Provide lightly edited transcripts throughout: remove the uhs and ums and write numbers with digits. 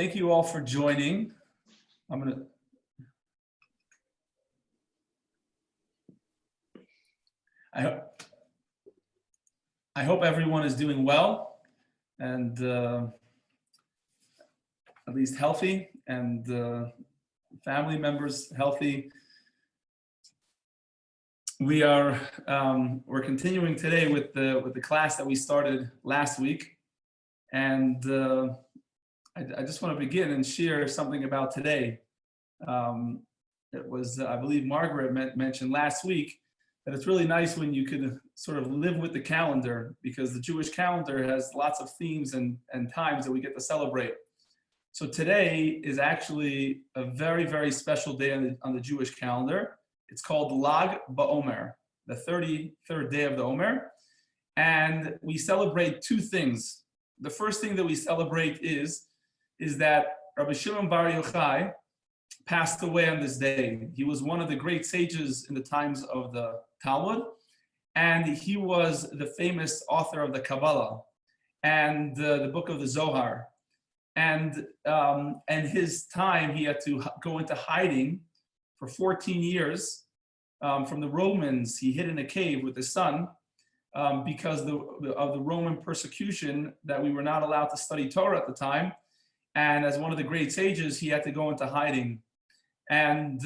Thank you all for joining. I hope everyone is doing well and at least healthy, and family members healthy. We're continuing today with the class that we started last week, and I just want to begin and share something about today. It was, I believe Margaret mentioned last week that it's really nice when you could sort of live with the calendar, because the Jewish calendar has lots of themes and times that we get to celebrate. So today is actually a very, very special day on the Jewish calendar. It's called Lag BaOmer, the 33rd day of the Omer. And we celebrate two things. The first thing that we celebrate is that Rabbi Shimon Bar Yochai passed away on this day. He was one of the great sages in the times of the Talmud, and he was the famous author of the Kabbalah and the book of the Zohar. And his time, he had to go into hiding for 14 years from the Romans. He hid in a cave with his son because of the Roman persecution, that we were not allowed to study Torah at the time. And as one of the great sages, he had to go into hiding. And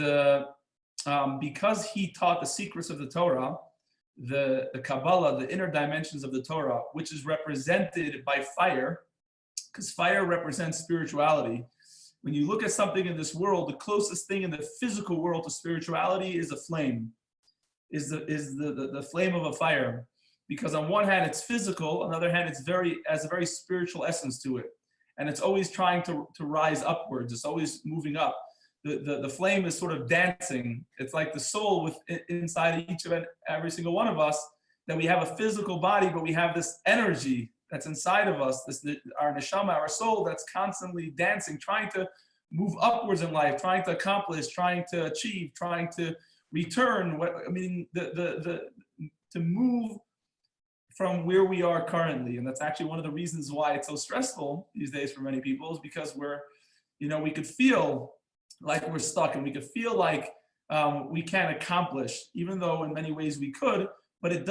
because he taught the secrets of the Torah, the Kabbalah, the inner dimensions of the Torah, which is represented by fire, because fire represents spirituality. When you look at something in this world, the closest thing in the physical world to spirituality is a flame, is the flame of a fire. Because on one hand, it's physical, on the other hand, has a very spiritual essence to it. And it's always trying to rise upwards. It's always moving up. The flame is sort of dancing. It's like the soul inside each of every single one of us, that we have a physical body, but we have this energy that's inside of us, our neshama, our soul, that's constantly dancing, trying to move upwards in life, trying to accomplish, trying to achieve, trying to return. To move from where we are currently. And that's actually one of the reasons why it's so stressful these days for many people, is because we could feel like we're stuck, and we could feel like we can't accomplish, even though in many ways we could, but it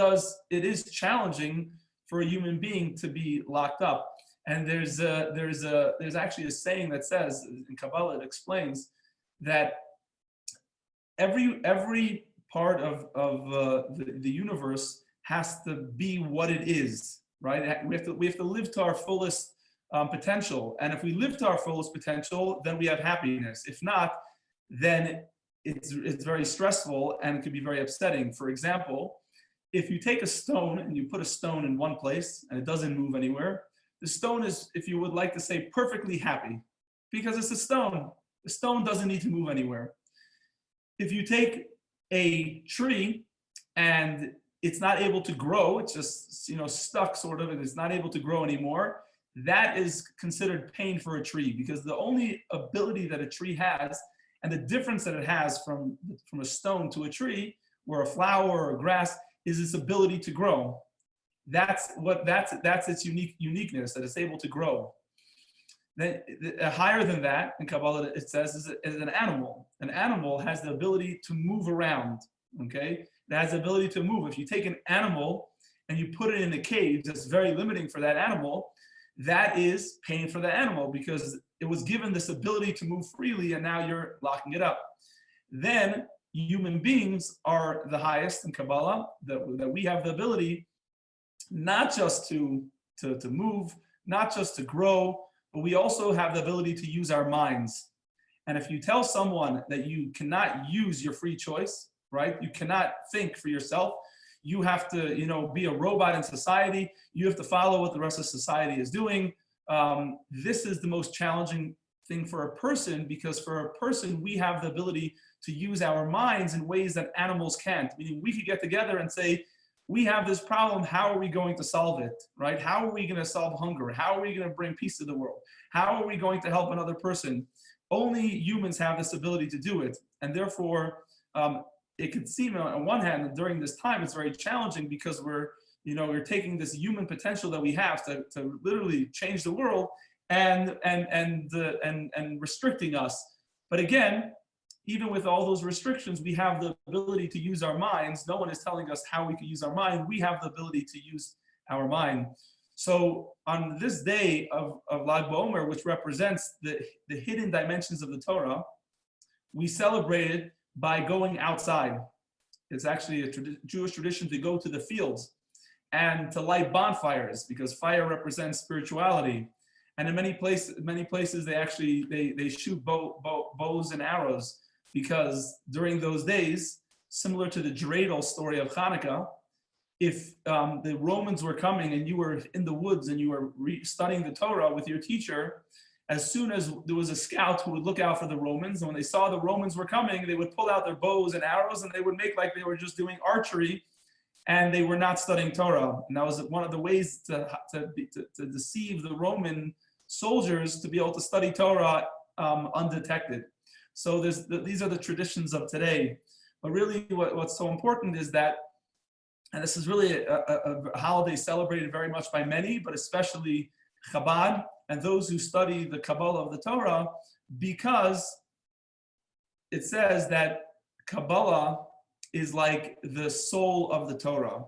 is challenging for a human being to be locked up. And there's actually a saying that says, in Kabbalah, it explains that every part of the universe has to be what it is, right? We have to live to our fullest potential. And if we live to our fullest potential, then we have happiness. If not, then it's very stressful, and it can be very upsetting. For example, if you take a stone and you put a stone in one place and it doesn't move anywhere, the stone is, if you would like to say, perfectly happy, because it's a stone. The stone doesn't need to move anywhere. If you take a tree and it's not able to grow, it's just stuck sort of, and it's not able to grow anymore, that is considered pain for a tree, because the only ability that a tree has, and the difference that it has from a stone to a tree, or a flower or a grass, is its ability to grow. That's its uniqueness, that it's able to grow. Then higher than that, in Kabbalah it says, is an animal. An animal has the ability to move around. Okay, it has the ability to move. If you take an animal and you put it in a cage, that's very limiting for that animal. That is pain for the animal, because it was given this ability to move freely, and now you're locking it up. Then human beings are the highest in Kabbalah, that we have the ability not just to move, not just to grow, but we also have the ability to use our minds. And if you tell someone that you cannot use your free choice, right? You cannot think for yourself. You have to, be a robot in society. You have to follow what the rest of society is doing. This is the most challenging thing for a person, because for a person, we have the ability to use our minds in ways that animals can't. Meaning, we could get together and say, we have this problem, how are we going to solve it, right? How are we going to solve hunger? How are we going to bring peace to the world? How are we going to help another person? Only humans have this ability to do it. And therefore, it could seem on one hand that during this time it's very challenging, because we're taking this human potential that we have to literally change the world, and restricting us. But again, even with all those restrictions, we have the ability to use our minds. No one is telling us how we can use our mind. We have the ability to use our mind. So on this day of Lag BaOmer, which represents the hidden dimensions of the Torah, we celebrate it by going outside. It's actually a Jewish tradition to go to the fields and to light bonfires, because fire represents spirituality. And in many places they actually they shoot bows and arrows, because during those days, similar to the dreidel story of Hanukkah, if the Romans were coming and you were in the woods and you were studying the Torah with your teacher, as soon as there was a scout who would look out for the Romans, and when they saw the Romans were coming, they would pull out their bows and arrows and they would make like they were just doing archery, and they were not studying Torah. And that was one of the ways to deceive the Roman soldiers to be able to study Torah undetected. So these are the traditions of today. But really what's so important is that, and this is really a holiday celebrated very much by many, but especially Chabad and those who study the Kabbalah of the Torah, because it says that Kabbalah is like the soul of the Torah.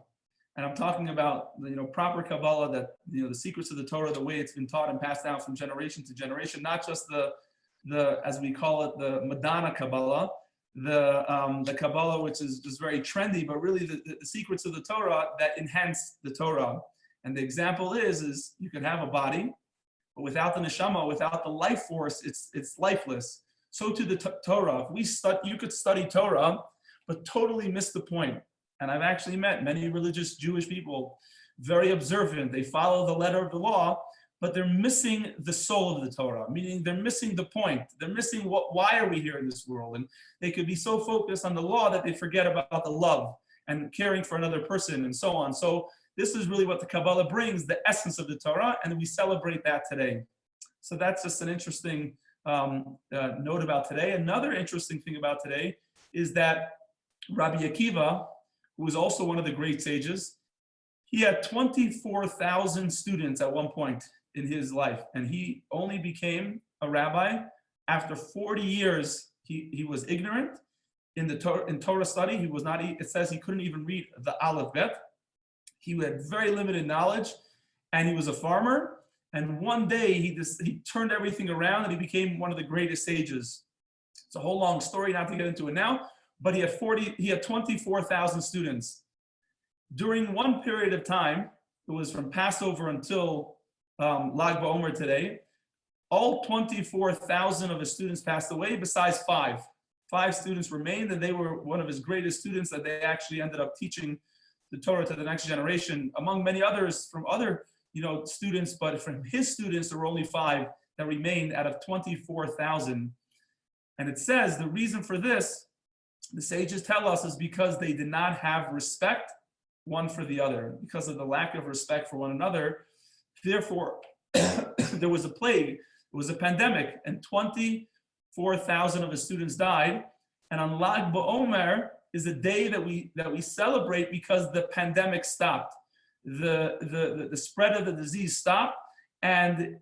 And I'm talking about proper Kabbalah, that the secrets of the Torah, the way it's been taught and passed down from generation to generation, not just the as we call it, the Madonna Kabbalah, the Kabbalah which is just very trendy, but really the secrets of the Torah that enhance the Torah. And the example is you could have a body, but without the neshama, without the life force, it's lifeless. So to the Torah, you could study Torah, but totally miss the point. And I've actually met many religious Jewish people, very observant. They follow the letter of the law, but they're missing the soul of the Torah, meaning they're missing the point. They're missing why are we here in this world? And they could be so focused on the law that they forget about the love and caring for another person and so on. So this is really what the Kabbalah brings, the essence of the Torah, and we celebrate that today. So that's just an interesting note about today. Another interesting thing about today is that Rabbi Akiva, who was also one of the great sages, he had 24,000 students at one point in his life, and he only became a rabbi after 40 years. He was ignorant in Torah study. He was not. It says he couldn't even read the Aleph Bet. He had very limited knowledge, and he was a farmer. And one day he turned everything around, and he became one of the greatest sages. It's a whole long story, not to get into it now. But he had 24,000 students. During one period of time, it was from Passover until Lag BaOmer today, all 24,000 of his students passed away, besides five. 5 students remained, and they were one of his greatest students, that they actually ended up teaching the Torah to the next generation, among many others from other students, but from his students, there were only 5 that remained out of 24,000. And it says the reason for this, the sages tell us, is because they did not have respect one for the other, because of the lack of respect for one another. Therefore, there was a plague, it was a pandemic, and 24,000 of his students died. And on Lag BaOmer is a day that we celebrate because the pandemic stopped. The spread of the disease stopped, and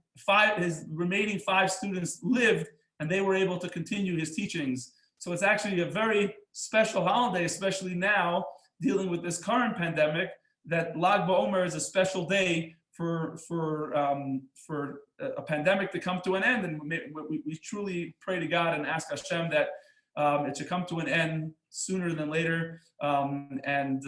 his remaining 5 students lived, and they were able to continue his teachings. So it's actually a very special holiday, especially now, dealing with this current pandemic, that Lag BaOmer is a special day for a pandemic to come to an end. And we truly pray to God and ask Hashem that it should come to an end sooner than later, and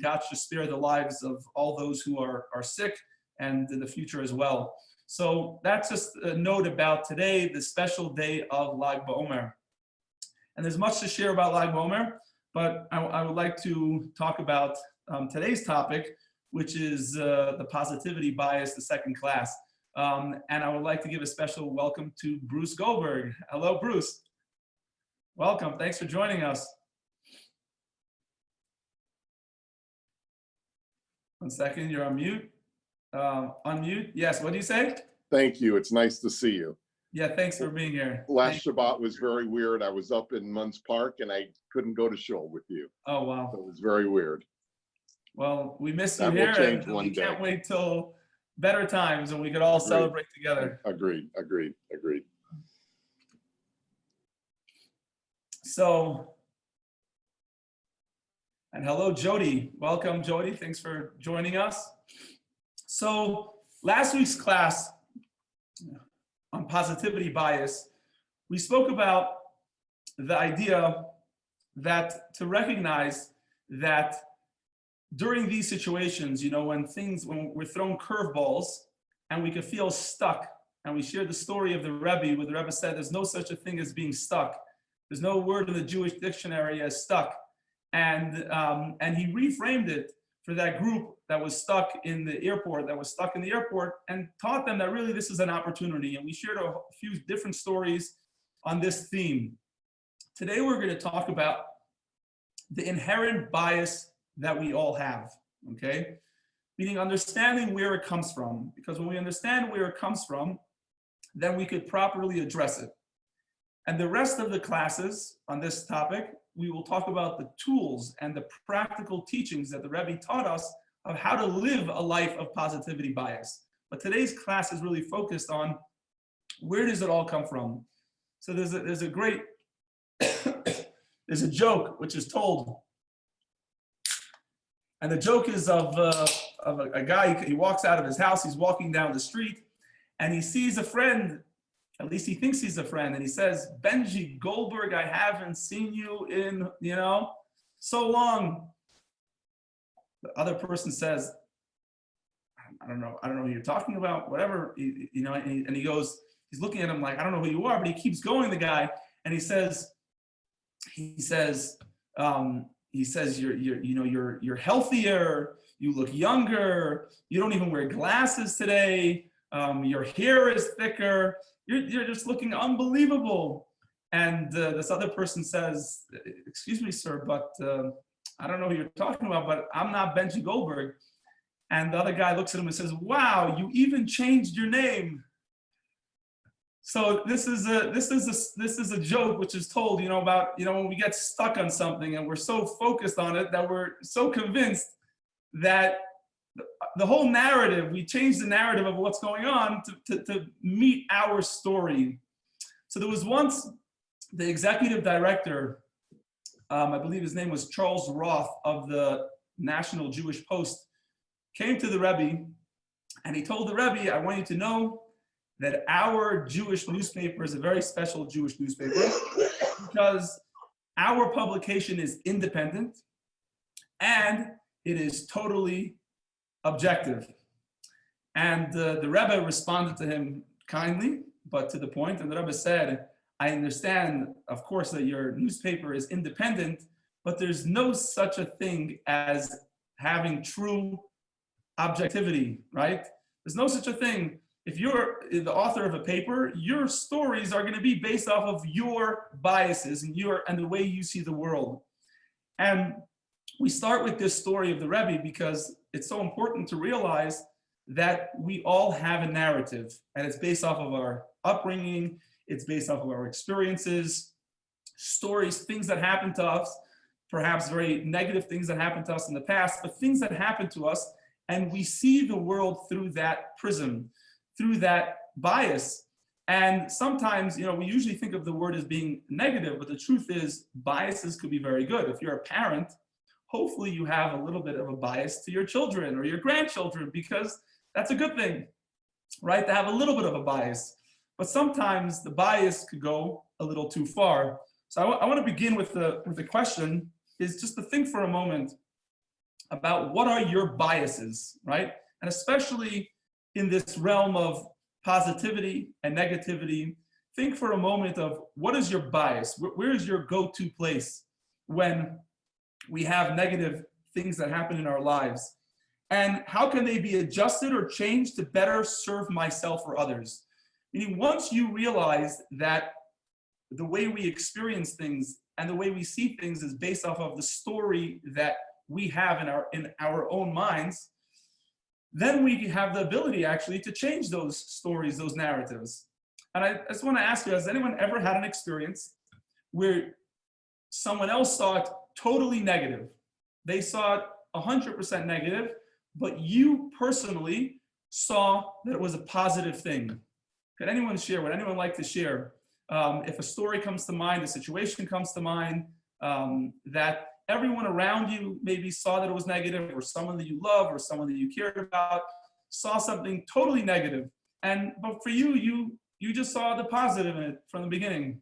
God should spare the lives of all those who are sick, and in the future as well. So that's just a note about today, the special day of Lag BaOmer. And there's much to share about Lag BaOmer, but I would like to talk about today's topic, which is the positivity bias, the second class. And I would like to give a special welcome to Bruce Goldberg. Hello, Bruce. Welcome. Thanks for joining us. One second, you're on mute. Unmute. Yes, what do you say? Thank you. It's nice to see you. Yeah, thanks for being here. Last Shabbat was very weird. I was up in Munz Park and I couldn't go to shul with you. Oh, wow. So it was very weird. Well, we miss you That here, will change and one we can't day. wait till better times when we could all Agreed. celebrate together. Agreed. So, and hello, Jody. Welcome, Jody. Thanks for joining us. So, last week's class on positivity bias, we spoke about the idea that to recognize that during these situations, when we're thrown curveballs and we could feel stuck, and we shared the story of the Rabbi, where the Rebbe said there's no such a thing as being stuck. There's no word in the Jewish dictionary as stuck. And he reframed it for that group that was stuck in the airport, and taught them that really this is an opportunity. And we shared a few different stories on this theme. Today we're going to talk about the inherent bias that we all have, okay? Meaning understanding where it comes from. Because when we understand where it comes from, then we could properly address it. And the rest of the classes on this topic, we will talk about the tools and the practical teachings that the Rebbe taught us of how to live a life of positivity bias. But today's class is really focused on where does it all come from. So there's a great, there's a joke which is told. And the joke is of a guy, he walks out of his house, he's walking down the street, and he sees a friend, at least he thinks he's a friend, and he says, Benji Goldberg, I haven't seen you in, so long. The other person says, I don't know who you're talking about, whatever, and he goes, he's looking at him like, I don't know who you are, but he keeps going, the guy, and he says, you're healthier, you look younger, you don't even wear glasses today, your hair is thicker, you're just looking unbelievable. And this other person says, excuse me, sir, but I don't know who you're talking about, but I'm not Benji Goldberg. And the other guy looks at him and says, wow, you even changed your name. So this is a joke which is told, about, when we get stuck on something and we're so focused on it that we're so convinced that the whole narrative, we change the narrative of what's going on to meet our story. So there was once the executive director, I believe his name was Charles Roth of the National Jewish Post, came to the Rebbe and he told the Rebbe, I want you to know that our Jewish newspaper is a very special Jewish newspaper because our publication is independent and it is totally objective. And the Rebbe responded to him kindly, but to the point. And the Rebbe said, I understand, of course, that your newspaper is independent, but there's no such a thing as having true objectivity, right? There's no such a thing. If you're the author of a paper, your stories are going to be based off of your biases and the way you see the world. And we start with this story of the Rebbe because it's so important to realize that we all have a narrative, and it's based off of our upbringing, it's based off of our experiences, stories, things that happened to us, perhaps very negative things that happened to us in the past, but things that happened to us, and we see the world through that prism, through that bias. And sometimes, we usually think of the word as being negative, but the truth is biases could be very good. If you're a parent, hopefully you have a little bit of a bias to your children or your grandchildren, because that's a good thing, right? To have a little bit of a bias. But sometimes the bias could go a little too far. So I want to begin with the question is just to think for a moment about what are your biases, right? And especially in this realm of positivity and negativity, think for a moment of what is your bias? Where is your go-to place when we have negative things that happen in our lives? And how can they be adjusted or changed to better serve myself or others? Meaning, once you realize that the way we experience things and the way we see things is based off of the story that we have in our own minds, then we have the ability actually to change those stories, those narratives. And I just want to ask you, has anyone ever had an experience where someone else saw it totally negative? They saw it 100% negative, but you personally saw that it was a positive thing. Could anyone share? Would anyone like to share? If a story comes to mind, a situation comes to mind, that everyone around you maybe saw that it was negative, or someone that you love, or someone that you cared about saw something totally negative, but for you, you just saw the positive in it from the beginning.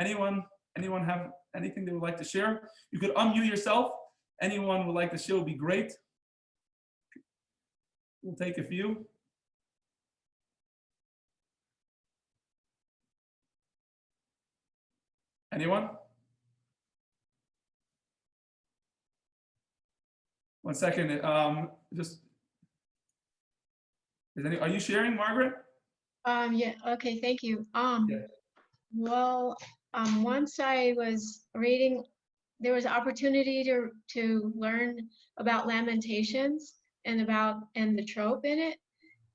Anyone have anything they would like to share? You could unmute yourself. Anyone would like to share would be great. We'll take a few. Anyone? One second. Are you sharing, Margaret? Yeah, okay, thank you. Yeah. Well, once I was reading, there was opportunity to learn about Lamentations and the trope in it,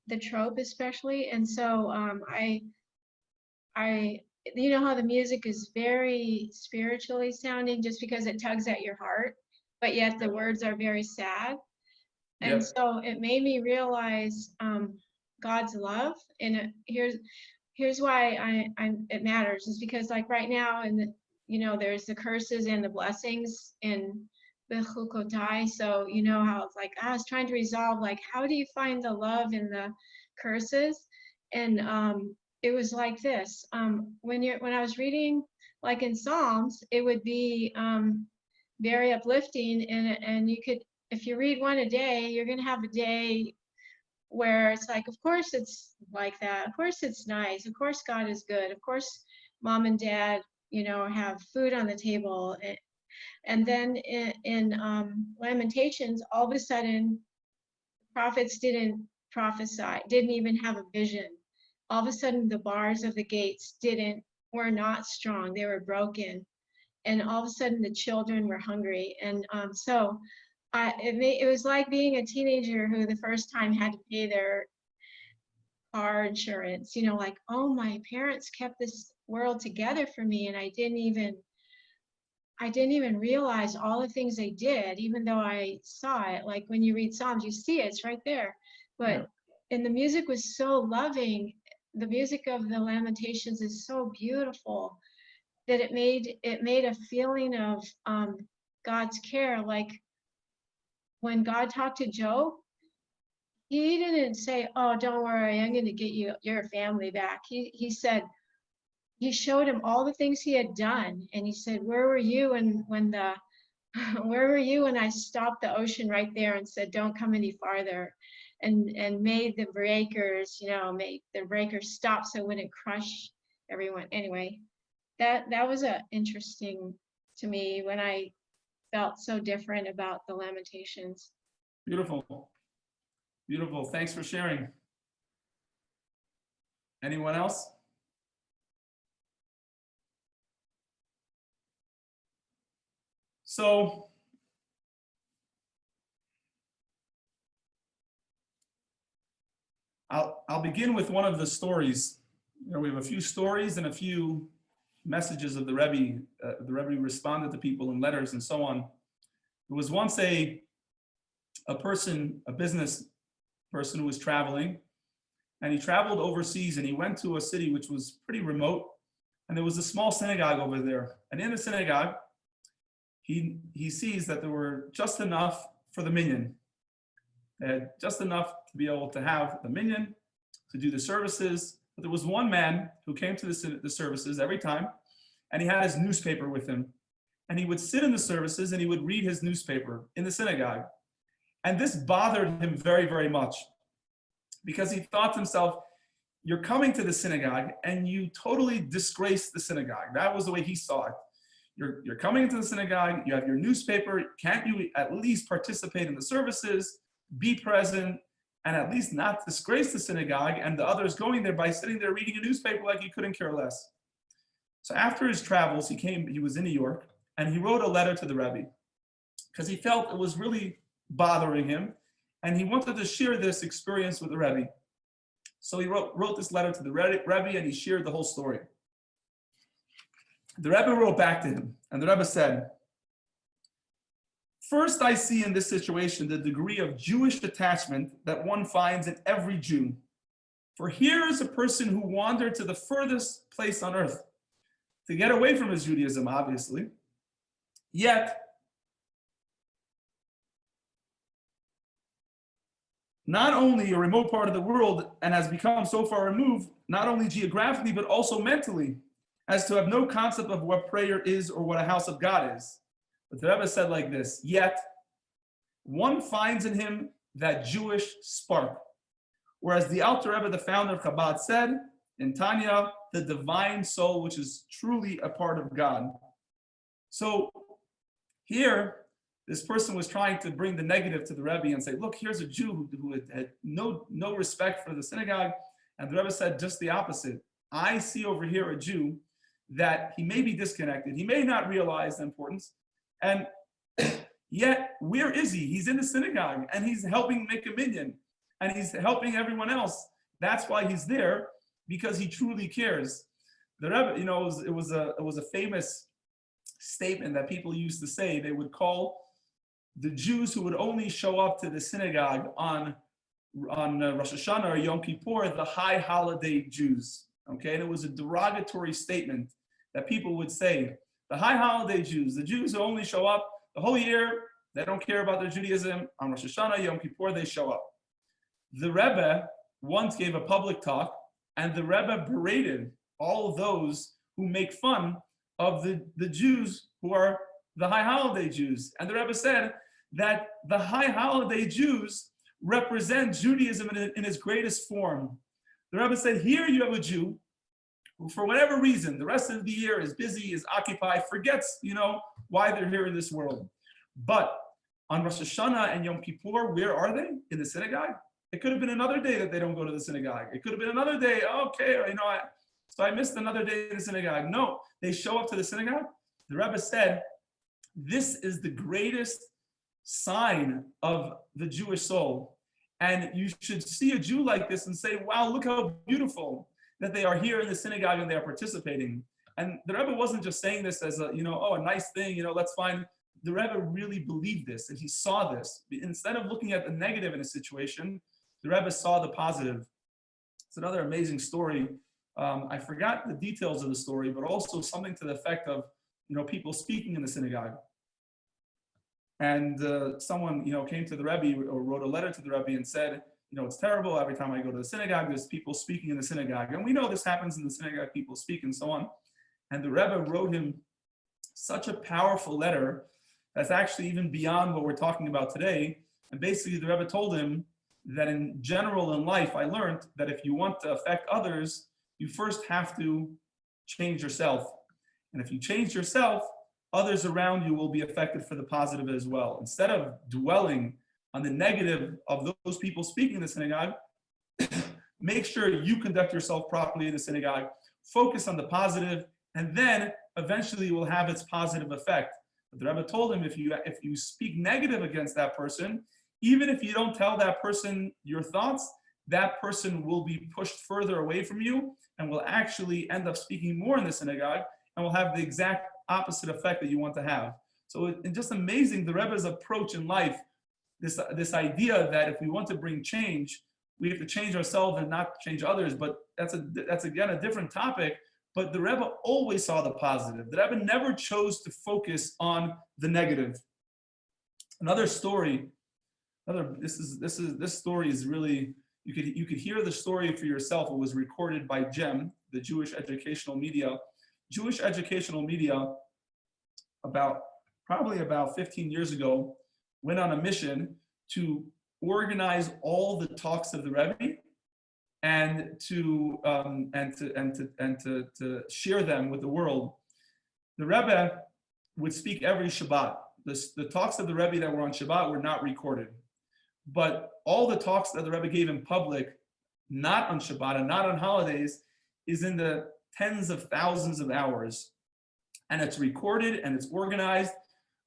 the trope especially. And so I you know how the music is very spiritually sounding just because it tugs at your heart, but yet the words are very sad. And Yep. so it made me realize God's love. And here's why it matters, is because like right now, there's the curses and the blessings in the Chukotai. So you know how it's like I was trying to resolve, like, how do you find the love in the curses? And it was like this. When I was reading, like in Psalms, it would be very uplifting, and you could, if you read one a day, you're going to have a day where it's like, of course it's like that. Of course it's nice. Of course God is good. Of course mom and dad, have food on the table. And then in Lamentations, all of a sudden, prophets didn't prophesy, didn't even have a vision. All of a sudden, the bars of the gates were not strong. They were broken. And all of a sudden, the children were hungry. And so it was like being a teenager who the first time had to pay their car insurance, like, oh, my parents kept this world together for me, and I didn't even realize all the things they did, even though I saw it. Like when you read Psalms, you see it, it's right there. But and the music was so loving. The music of the Lamentations is so beautiful that it made a feeling of God's care. Like when God talked to Job, he didn't say, oh, don't worry, I'm going to get your family back. He said, he showed him all the things he had done. And he said, where were you when I stopped the ocean right there and said, don't come any farther, and made the breakers, stop so it wouldn't crush everyone. Anyway, that was interesting to me when I felt so different about the Lamentations. Beautiful. Beautiful. Thanks for sharing. Anyone else? So I'll begin with one of the stories. We have a few stories and a few messages of the Rebbe. The Rebbe responded to people in letters and so on. There was once a business person who was traveling, and he traveled overseas, and he went to a city which was pretty remote, and there was a small synagogue over there. And in the synagogue, he sees that there were just enough for the minyan. They had just enough to be able to have the minyan, to do the services. But there was one man who came to the services every time, and he had his newspaper with him. And he would sit in the services and he would read his newspaper in the synagogue. And this bothered him very, very much, because he thought to himself, you're coming to the synagogue and you totally disgrace the synagogue. That was the way he saw it. You're coming into the synagogue, you have your newspaper, can't you at least participate in the services, be present, and at least not disgrace the synagogue and the others going there by sitting there reading a newspaper like you couldn't care less? So after his travels, he was in New York, and he wrote a letter to the Rabbi because he felt it was really bothering him, and he wanted to share this experience with the Rabbi. So he wrote this letter to the Rabbi, and he shared the whole story. The Rebbe wrote back to him, and the Rebbe said, First, I see in this situation the degree of Jewish attachment that one finds in every Jew. For here is a person who wandered to the furthest place on earth to get away from his Judaism, obviously. Yet, not only a remote part of the world and has become so far removed, not only geographically, but also mentally, as to have no concept of what prayer is or what a house of God is. But the Rebbe said like this, yet one finds in him that Jewish spark. Whereas the Alter Rebbe, the founder of Chabad, said in Tanya, the divine soul, which is truly a part of God. So here, this person was trying to bring the negative to the Rebbe and say, look, here's a Jew who had no respect for the synagogue. And the Rebbe said just the opposite. I see over here a Jew that he may be disconnected. He may not realize the importance. And yet, where is he? He's in the synagogue and he's helping make a minyan and he's helping everyone else. That's why he's there, because he truly cares. The Rebbe, it was a famous statement that people used to say. They would call the Jews who would only show up to the synagogue on Rosh Hashanah or Yom Kippur, the high holiday Jews. Okay, and it was a derogatory statement that people would say. The high holiday Jews, the Jews who only show up the whole year, they don't care about their Judaism. On Rosh Hashanah, Yom Kippur, they show up. The Rebbe once gave a public talk, and the Rebbe berated all of those who make fun of the Jews who are the high holiday Jews. And the Rebbe said that the high holiday Jews represent Judaism in its greatest form. The Rebbe said, here you have a Jew who, for whatever reason, the rest of the year is busy, is occupied, forgets, why they're here in this world. But on Rosh Hashanah and Yom Kippur, where are they? In the synagogue? It could have been another day that they don't go to the synagogue. It could have been another day, okay, so I missed another day in the synagogue. No, they show up to the synagogue. The Rebbe said, this is the greatest sign of the Jewish soul. And you should see a Jew like this and say, wow, look how beautiful that they are here in the synagogue and they are participating. And the Rebbe wasn't just saying this as a nice thing, let's find. The Rebbe really believed this and he saw this. Instead of looking at the negative in a situation, the Rebbe saw the positive. It's another amazing story. I forgot the details of the story, but also something to the effect of, people speaking in the synagogue. And someone, came to the Rebbe or wrote a letter to the Rebbe and said, it's terrible. Every time I go to the synagogue, there's people speaking in the synagogue. And we know this happens in the synagogue, people speak and so on. And the Rebbe wrote him such a powerful letter that's actually even beyond what we're talking about today. And basically the Rebbe told him that in general in life, I learned that if you want to affect others, you first have to change yourself. And if you change yourself, others around you will be affected for the positive as well. Instead of dwelling on the negative of those people speaking in the synagogue, make sure you conduct yourself properly in the synagogue, focus on the positive, and then eventually it will have its positive effect. But the Rebbe told him, if you speak negative against that person, even if you don't tell that person your thoughts, that person will be pushed further away from you and will actually end up speaking more in the synagogue and will have the exact opposite effect that you want to have. So it's just amazing, the Rebbe's approach in life, this idea that if we want to bring change, we have to change ourselves and not change others. But that's again a different topic. But the Rebbe always saw the positive. The Rebbe never chose to focus on the negative. Another story. This story is really, you could hear the story for yourself. It was recorded by GEM, the Jewish Educational Media. Jewish Educational Media, probably about 15 years ago, went on a mission to organize all the talks of the Rebbe and to share them with the world. The Rebbe would speak every Shabbat. The talks of the Rebbe that were on Shabbat were not recorded, but all the talks that the Rebbe gave in public, not on Shabbat and not on holidays, is in the tens of thousands of hours, and it's recorded and it's organized.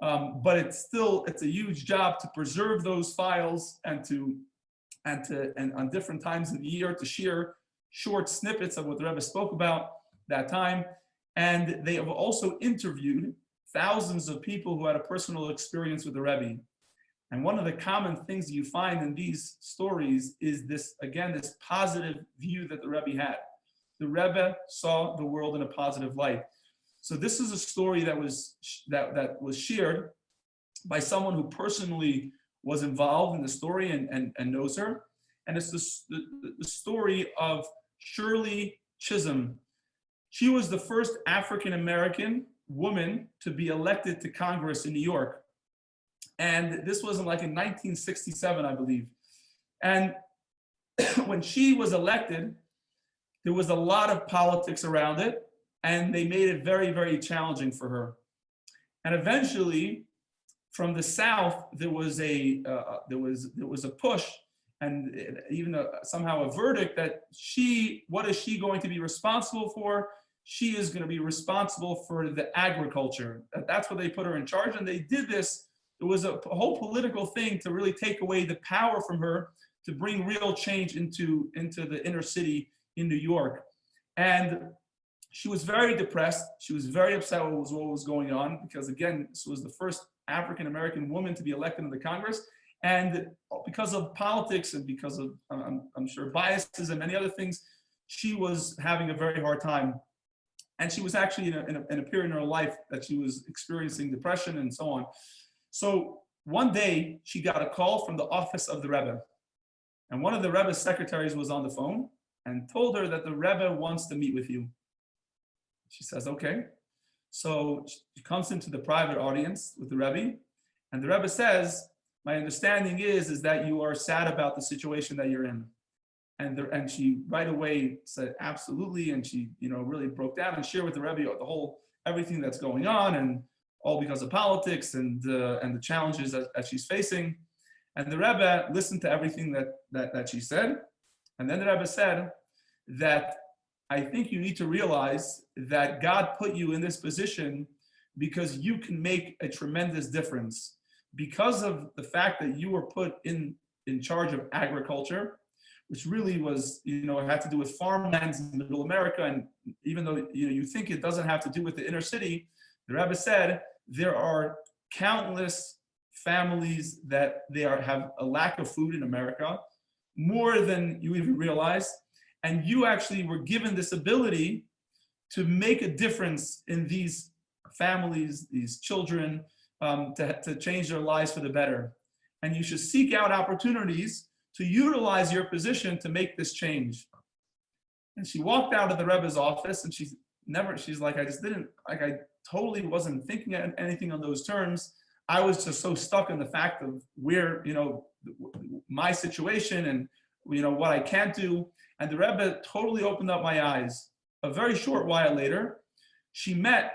But it's a huge job to preserve those files and on different times of the year to share short snippets of what the Rebbe spoke about that time. And they have also interviewed thousands of people who had a personal experience with the Rebbe. And one of the common things you find in these stories is this, again, this positive view that the Rebbe had. The Rebbe saw the world in a positive light. So this is a story that was shared by someone who personally was involved in the story and knows her. And it's the story of Shirley Chisholm. She was the first African-American woman to be elected to Congress in New York. And this was in 1967, I believe. And when she was elected, there was a lot of politics around it, and they made it very, very challenging for her. And eventually, from the South, there was a push, and even somehow a verdict that what is she going to be responsible for? She is going to be responsible for the agriculture. That's what they put her in charge, and they did this. It was a whole political thing to really take away the power from her to bring real change into the inner city in New York. And she was very depressed. She was very upset with what was going on because, again, this was the first African-American woman to be elected into Congress. And because of politics and because of, I'm sure, biases and many other things, she was having a very hard time. And she was actually in a period in her life that she was experiencing depression and so on. So one day she got a call from the office of the Rebbe. And one of the Rebbe's secretaries was on the phone and told her that the Rebbe wants to meet with you. She says, okay. So she comes into the private audience with the Rebbe, and the Rebbe says, my understanding is that you are sad about the situation that you're in. And she right away said, absolutely. And she, really broke down and shared with the Rebbe everything that's going on, and all because of politics and the challenges that she's facing. And the Rebbe listened to everything that she said. And then the Rebbe said that I think you need to realize that God put you in this position because you can make a tremendous difference. Because of the fact that you were put in charge of agriculture, which really was, it had to do with farmlands in middle America. And even though, you think it doesn't have to do with the inner city, the Rebbe said there are countless families that have a lack of food in America, more than you even realize. And you actually were given this ability to make a difference in these families, these children, to change their lives for the better. And you should seek out opportunities to utilize your position to make this change. And she walked out of the Rebbe's office, and she's like, I totally wasn't thinking anything on those terms. I was just so stuck in the fact of where, my situation and, what I can't do. And the Rebbe totally opened up my eyes. A very short while later, she met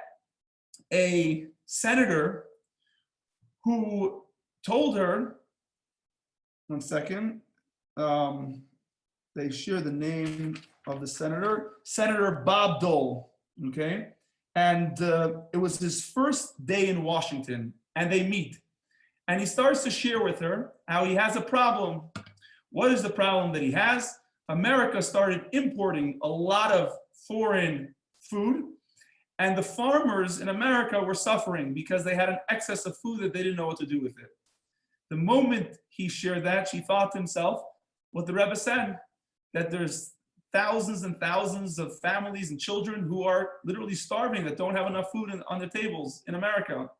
a senator who told her, one second, they share the name of the senator, Senator Bob Dole, okay? And it was his first day in Washington, and they meet. And he starts to share with her how he has a problem. What is the problem that he has? America started importing a lot of foreign food, and the farmers in America were suffering because they had an excess of food that they didn't know what to do with it. The moment he shared that, she thought to himself what the Rebbe said, that there's thousands and thousands of families and children who are literally starving, that don't have enough food on their tables in America.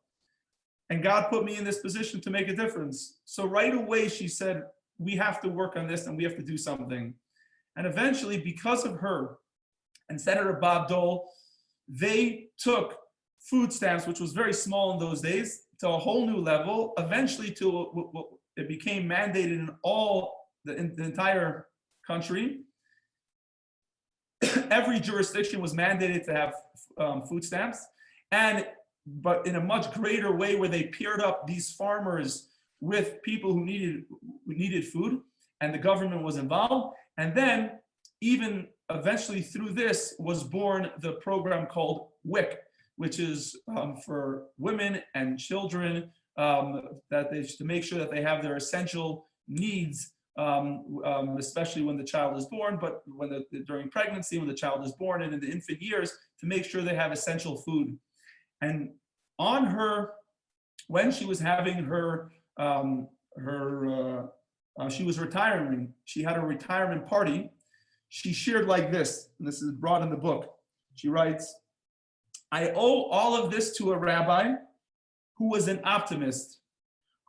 And God put me in this position to make a difference. So right away, she said, we have to work on this and we have to do something. And eventually, because of her and Senator Bob Dole, they took food stamps, which was very small in those days, to a whole new level, eventually it became mandated in the entire country. Every jurisdiction was mandated to have food stamps, but in a much greater way, where they paired up these farmers with people who needed food, and the government was involved. And then even eventually through this was born the program called WIC, which is for women and children, to make sure that they have their essential needs, especially when the child is born, but during pregnancy, when the child is born, and in the infant years, to make sure they have essential food. And on her, when she was having her, she was retiring, she had a retirement party, she shared like this, and this is brought in the book. She writes, I owe all of this to a rabbi who was an optimist,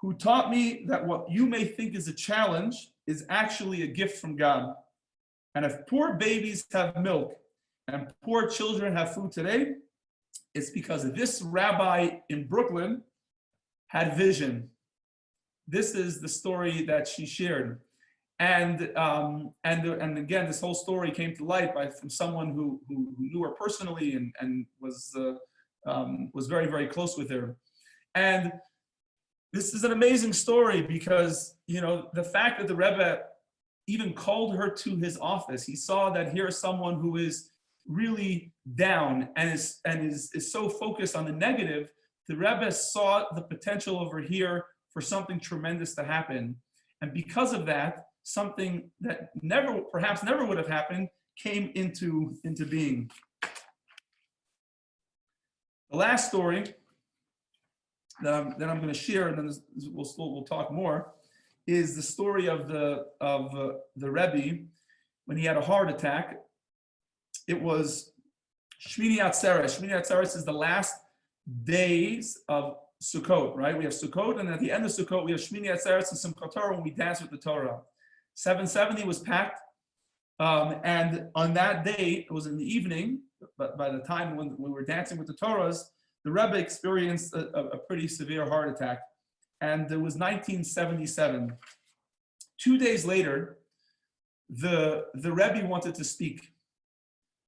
who taught me that what you may think is a challenge is actually a gift from God. And if poor babies have milk and poor children have food today, it's because this rabbi in Brooklyn had vision. This is the story that she shared. And again, this whole story came to light from someone who knew her personally and was very, very close with her. And this is an amazing story because, the fact that the Rebbe even called her to his office, he saw that here's someone who is really down and is so focused on the negative. The Rebbe saw the potential over here for something tremendous to happen. And because of that, something that perhaps never would have happened came into being. The last story that I'm going to share, and then we'll talk more, is the story of the Rebbe when he had a heart attack. It was Shmini Atzeres. Shmini Atzeres is the last days of Sukkot, right? We have Sukkot, and at the end of Sukkot, we have Shmini Atzeres and Simchat Torah when we dance with the Torah. 770 was packed, and on that day, it was in the evening, but by the time when we were dancing with the Torahs, the Rebbe experienced a pretty severe heart attack, and it was 1977. 2 days later, the Rebbe wanted to speak.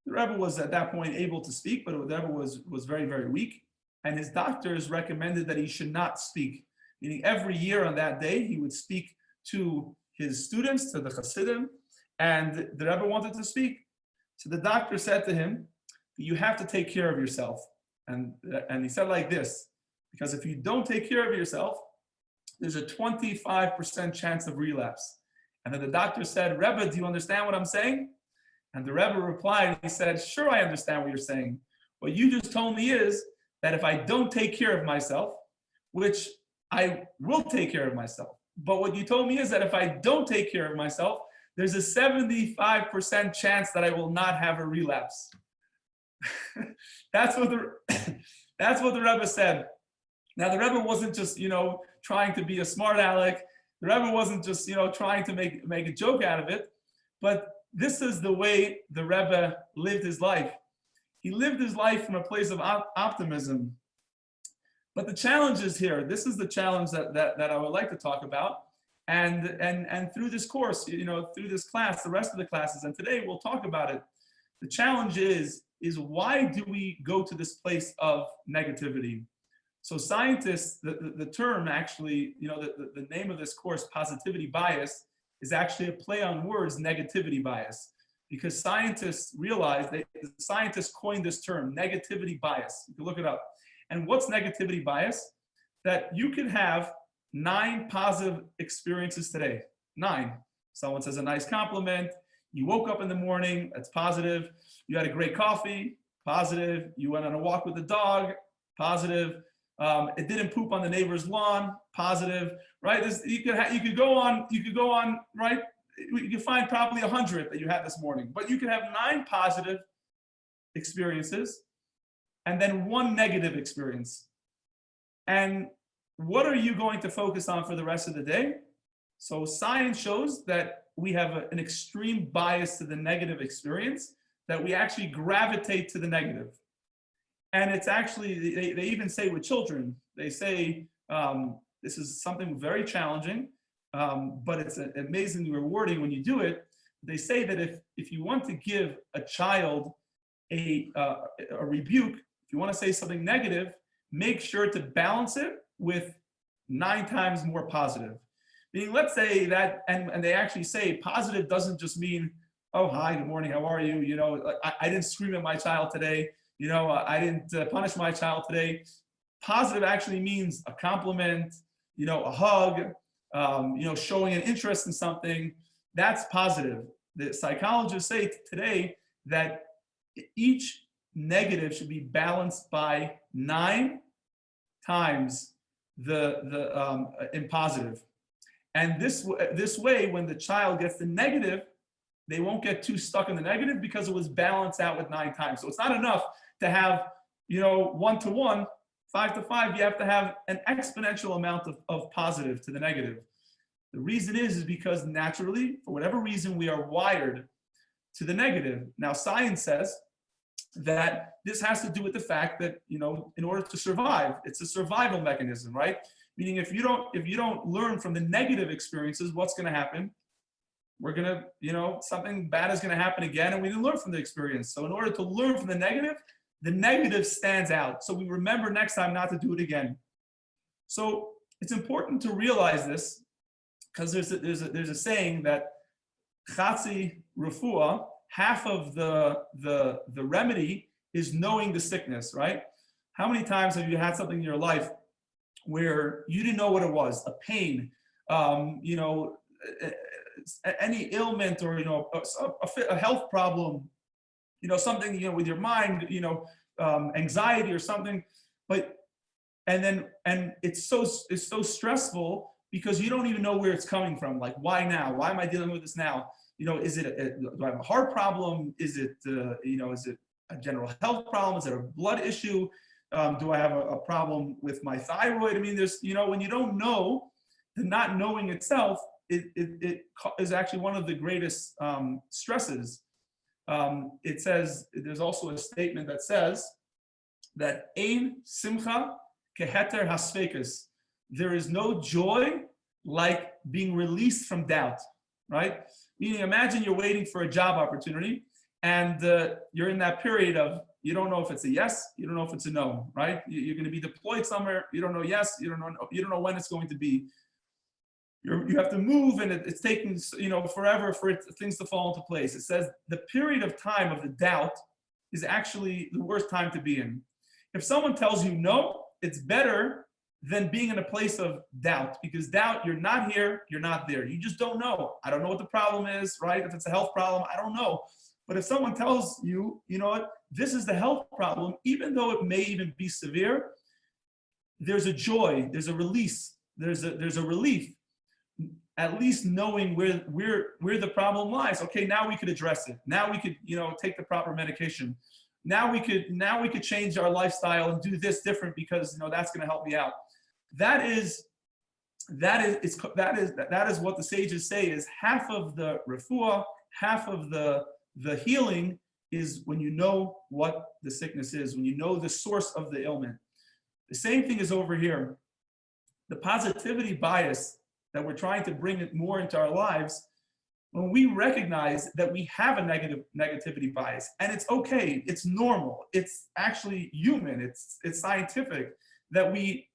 The Rebbe was at that point able to speak, but the Rebbe was very, very weak, and his doctors recommended that he should not speak. Meaning every year on that day, he would speak to his students, to the Hasidim, and the Rebbe wanted to speak. So the doctor said to him, you have to take care of yourself. And he said like this, because if you don't take care of yourself, there's a 25% chance of relapse. And then the doctor said, Rebbe, do you understand what I'm saying? And the Rebbe replied, he said, sure, I understand what you're saying. What you just told me is that if I don't take care of myself, which I will take care of myself, but what you told me is that if I don't take care of myself, there's a 75% chance that I will not have a relapse. That's what the Rebbe said. Now the Rebbe wasn't just trying to be a smart aleck. The Rebbe wasn't just trying to make a joke out of it, but this is the way the Rebbe lived his life. He lived his life from a place of optimism. But the challenge is here. This is the challenge that I would like to talk about. And through this course, through this class, the rest of the classes, and today we'll talk about it. The challenge is why do we go to this place of negativity? So scientists, the term actually, the name of this course, positivity bias, is actually a play on words, negativity bias, because scientists realize scientists coined this term, negativity bias. You can look it up. And what's negativity bias? That you could have 9 positive experiences today. 9. Someone says a nice compliment. You woke up in the morning, that's positive. You had a great coffee, positive. You went on a walk with the dog, positive. It didn't poop on the neighbor's lawn, positive, right? You could go on, right? You can find probably 100 that you had this morning, but you could have 9 positive experiences and then 1 negative experience. And what are you going to focus on for the rest of the day? So science shows that we have an extreme bias to the negative experience, that we actually gravitate to the negative. And it's actually, they even say with children, they say, this is something very challenging, but it's amazingly rewarding when you do it. They say that if you want to give a child a rebuke, if you want to say something negative, make sure to balance it with 9 times more positive. Meaning, let's say that, and they actually say positive doesn't just mean, oh, hi, good morning, how are you? I didn't scream at my child today. I didn't punish my child today. Positive actually means a compliment, a hug, showing an interest in something. That's positive. The psychologists say today that each negative should be balanced by 9 times in positive. And this way, when the child gets the negative, they won't get too stuck in the negative because it was balanced out with 9 times. So it's not enough to have, 1 to 1, 5 to 5. You have to have an exponential amount of positive to the negative. The reason is because naturally, for whatever reason, we are wired to the negative. Now, science says that this has to do with the fact that, in order to survive, it's a survival mechanism, right? Meaning if you don't learn from the negative experiences, what's going to happen? We're going to, something bad is going to happen again, and we didn't learn from the experience. So in order to learn from the negative stands out. So we remember next time not to do it again. So it's important to realize this, because there's a saying that chatzi refuah, half of the remedy is knowing the sickness, right? How many times have you had something in your life where you didn't know what it was, a pain, any ailment, or a health problem, something with your mind, anxiety or something, and it's so stressful because you don't even know where it's coming from. Like, why now? Why am I dealing with this now? Is it do I have a heart problem? Is it is it a general health problem? Is it a blood issue? Do I have a problem with my thyroid? I mean, there's when you don't know, the not knowing itself, it is actually one of the greatest stresses. It says, there's also a statement that says that ein simcha keheter hasfekus. There is no joy like being released from doubt, right? Meaning, imagine you're waiting for a job opportunity, and you're in that period of, you don't know if it's a yes, you don't know if it's a no, right? You're going to be deployed somewhere, you don't know yes, you don't know when it's going to be. You have to move, and it's taking forever for things to fall into place. It says the period of time of the doubt is actually the worst time to be in. If someone tells you no, it's better than being in a place of doubt, because doubt, you're not here, you're not there. You just don't know. I don't know what the problem is, right? If it's a health problem, I don't know. But if someone tells you, this is the health problem, even though it may even be severe, there's a joy, there's a release, there's a relief. At least knowing where the problem lies. Okay, now we could address it. Now we could, take the proper medication. Now we could change our lifestyle and do this different because that's going to help me out. That is what the sages say is half of the refuah, half of the healing is when you know what the sickness is, when you know the source of the ailment. The same thing is over here. The positivity bias that we're trying to bring it more into our lives, when we recognize that we have a negativity bias, and it's okay, it's normal, it's actually human, it's scientific, that we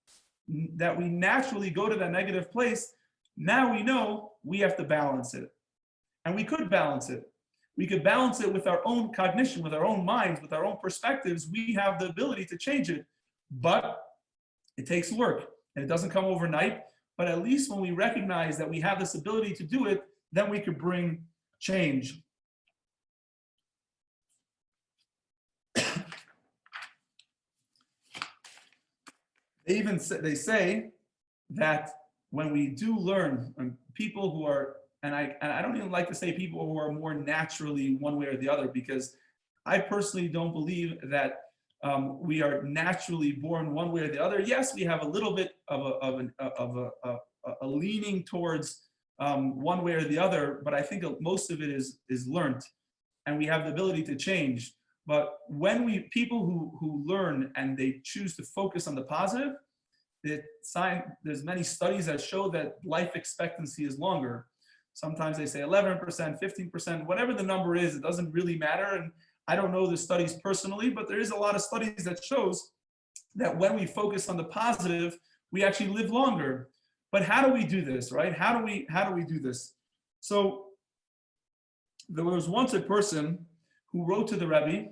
naturally go to that negative place. Now we know we have to balance it. And we could balance it. We could balance it with our own cognition, with our own minds, with our own perspectives. We have the ability to change it, but it takes work, and it doesn't come overnight. But at least when we recognize that we have this ability to do it, then we could bring change. They say that when we do learn, people who are, and I don't even like to say people who are more naturally one way or the other, because I personally don't believe that we are naturally born one way or the other. Yes, we have a little bit of a leaning towards one way or the other, but I think most of it is learned, and we have the ability to change. But when people who learn and they choose to focus on the positive, there's many studies that show that life expectancy is longer. Sometimes they say 11%, 15%, whatever the number is, it doesn't really matter. And I don't know the studies personally, but there is a lot of studies that shows that when we focus on the positive, we actually live longer. But how do we do this, right? How do we do this? So there was once a person who wrote to the Rabbi,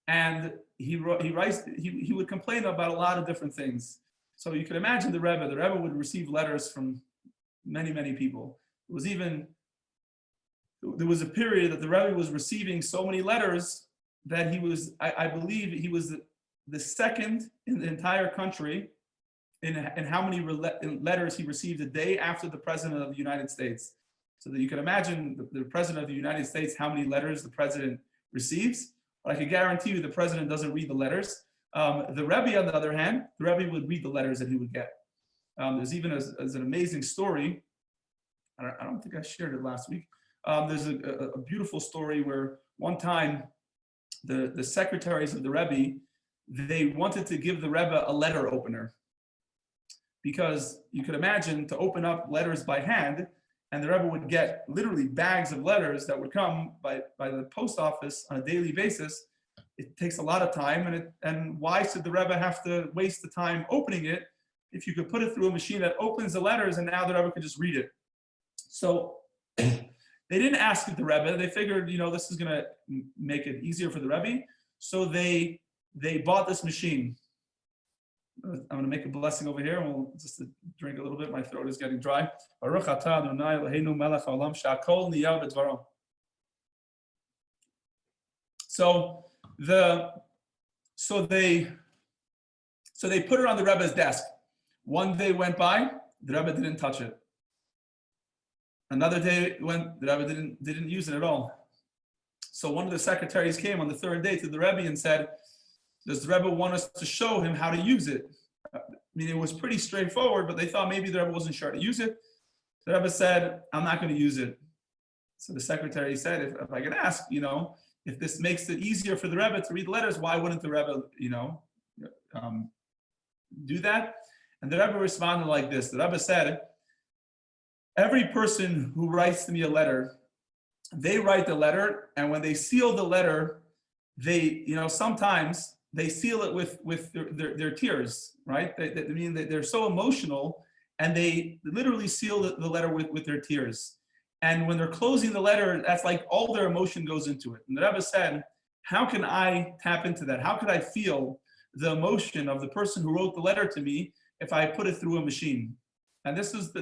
and he would complain about a lot of different things. So you can imagine the Rebbe would receive letters from many, many people. There was a period that the Rebbe was receiving so many letters that I believe he was the second in the entire country in how many letters he received a day after the president of the United States. So that you can imagine the president of the United States, how many letters the president receives. But I can guarantee you the president doesn't read the letters. The Rebbe, on the other hand, the Rebbe would read the letters that he would get. There's even as an amazing story. I don't think I shared it last week. There's a beautiful story where one time the secretaries of the Rebbe, they wanted to give the Rebbe a letter opener, because you could imagine to open up letters by hand, and the Rebbe would get literally bags of letters that would come by the post office on a daily basis. It takes a lot of time, and why should the Rebbe have to waste the time opening it if you could put it through a machine that opens the letters, and now the Rebbe could just read it? So they didn't ask the Rebbe. They figured, this is going to make it easier for the Rebbe. So they bought this machine. I'm going to make a blessing over here, and we'll just drink a little bit. My throat is getting dry. Baruch atah Adonai Eloheinu melech haolam she'akol niyah b'dvaro. So they put it on the Rebbe's desk. One day went by, the Rebbe didn't touch it. Another day went, the Rebbe didn't use it at all. So one of the secretaries came on the third day to the Rebbe and said, does the Rebbe want us to show him how to use it? I mean, it was pretty straightforward, but they thought maybe the Rebbe wasn't sure how to use it. The Rebbe said, I'm not going to use it. So the secretary said, if I could ask, if this makes it easier for the Rebbe to read letters, why wouldn't the Rebbe, do that? And the Rebbe responded like this. The Rebbe said, every person who writes to me a letter, they write the letter, and when they seal the letter, they, sometimes they seal it with their tears, right? I mean, they're so emotional, and they literally seal the letter with their tears. And when they're closing the letter, that's like all their emotion goes into it. And the Rebbe said, how can I tap into that? How could I feel the emotion of the person who wrote the letter to me if I put it through a machine? And this was the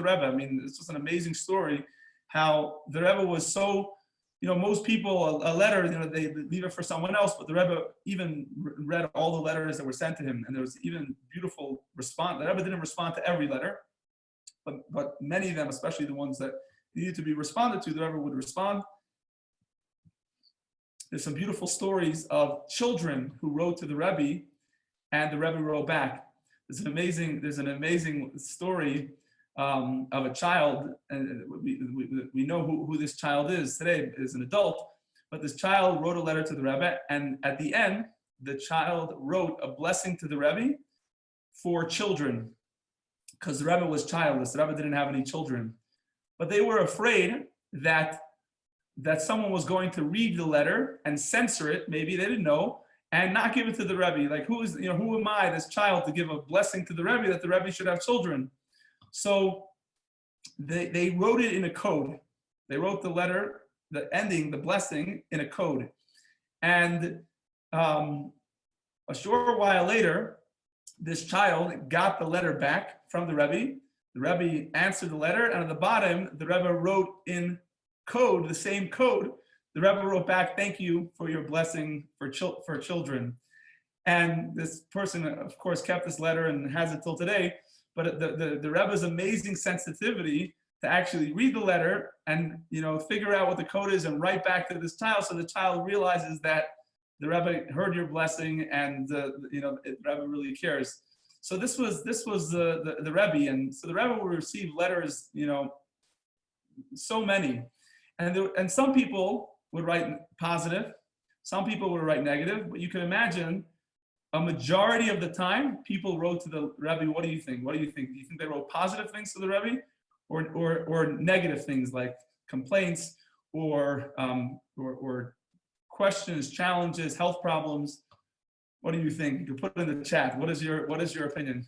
Rebbe. I mean, it's just an amazing story how the Rebbe was so, most people, a letter, they leave it for someone else, but the Rebbe even read all the letters that were sent to him, and there was even beautiful response. The Rebbe didn't respond to every letter, but many of them, especially the ones that needed to be responded to, the Rebbe would respond. There's some beautiful stories of children who wrote to the Rebbe, and the Rebbe wrote back. There's an amazing story of a child, and we know who this child is today, is an adult, but this child wrote a letter to the Rebbe, and at the end, the child wrote a blessing to the Rebbe for children, because the Rebbe was childless. The Rebbe didn't have any children, but they were afraid that someone was going to read the letter and censor it, maybe they didn't know, and not give it to the Rebbe. Like, who am I, this child, to give a blessing to the Rebbe that the Rebbe should have children? So they wrote it in a code. They wrote the letter, the ending, the blessing, in a code. And a short while later, this child got the letter back from the Rebbe. The Rebbe answered the letter, and at the bottom, the Rebbe wrote in code, the same code. The Rebbe wrote back, thank you for your blessing for children. And this person, of course, kept this letter and has it till today. But the Rebbe's amazing sensitivity to actually read the letter and figure out what the code is and write back to this child, so the child realizes that the Rebbe heard your blessing and the Rebbe really cares. So this was the Rebbe, and so the Rebbe would receive letters, so many, and some people would write positive, some people would write negative, but you can imagine a majority of the time people wrote to the Rebbe, what do you think? What do you think? Do you think they wrote positive things to the Rebbe, or negative things like complaints or questions, challenges, health problems? What do you think? You can put it in the chat. What is your opinion?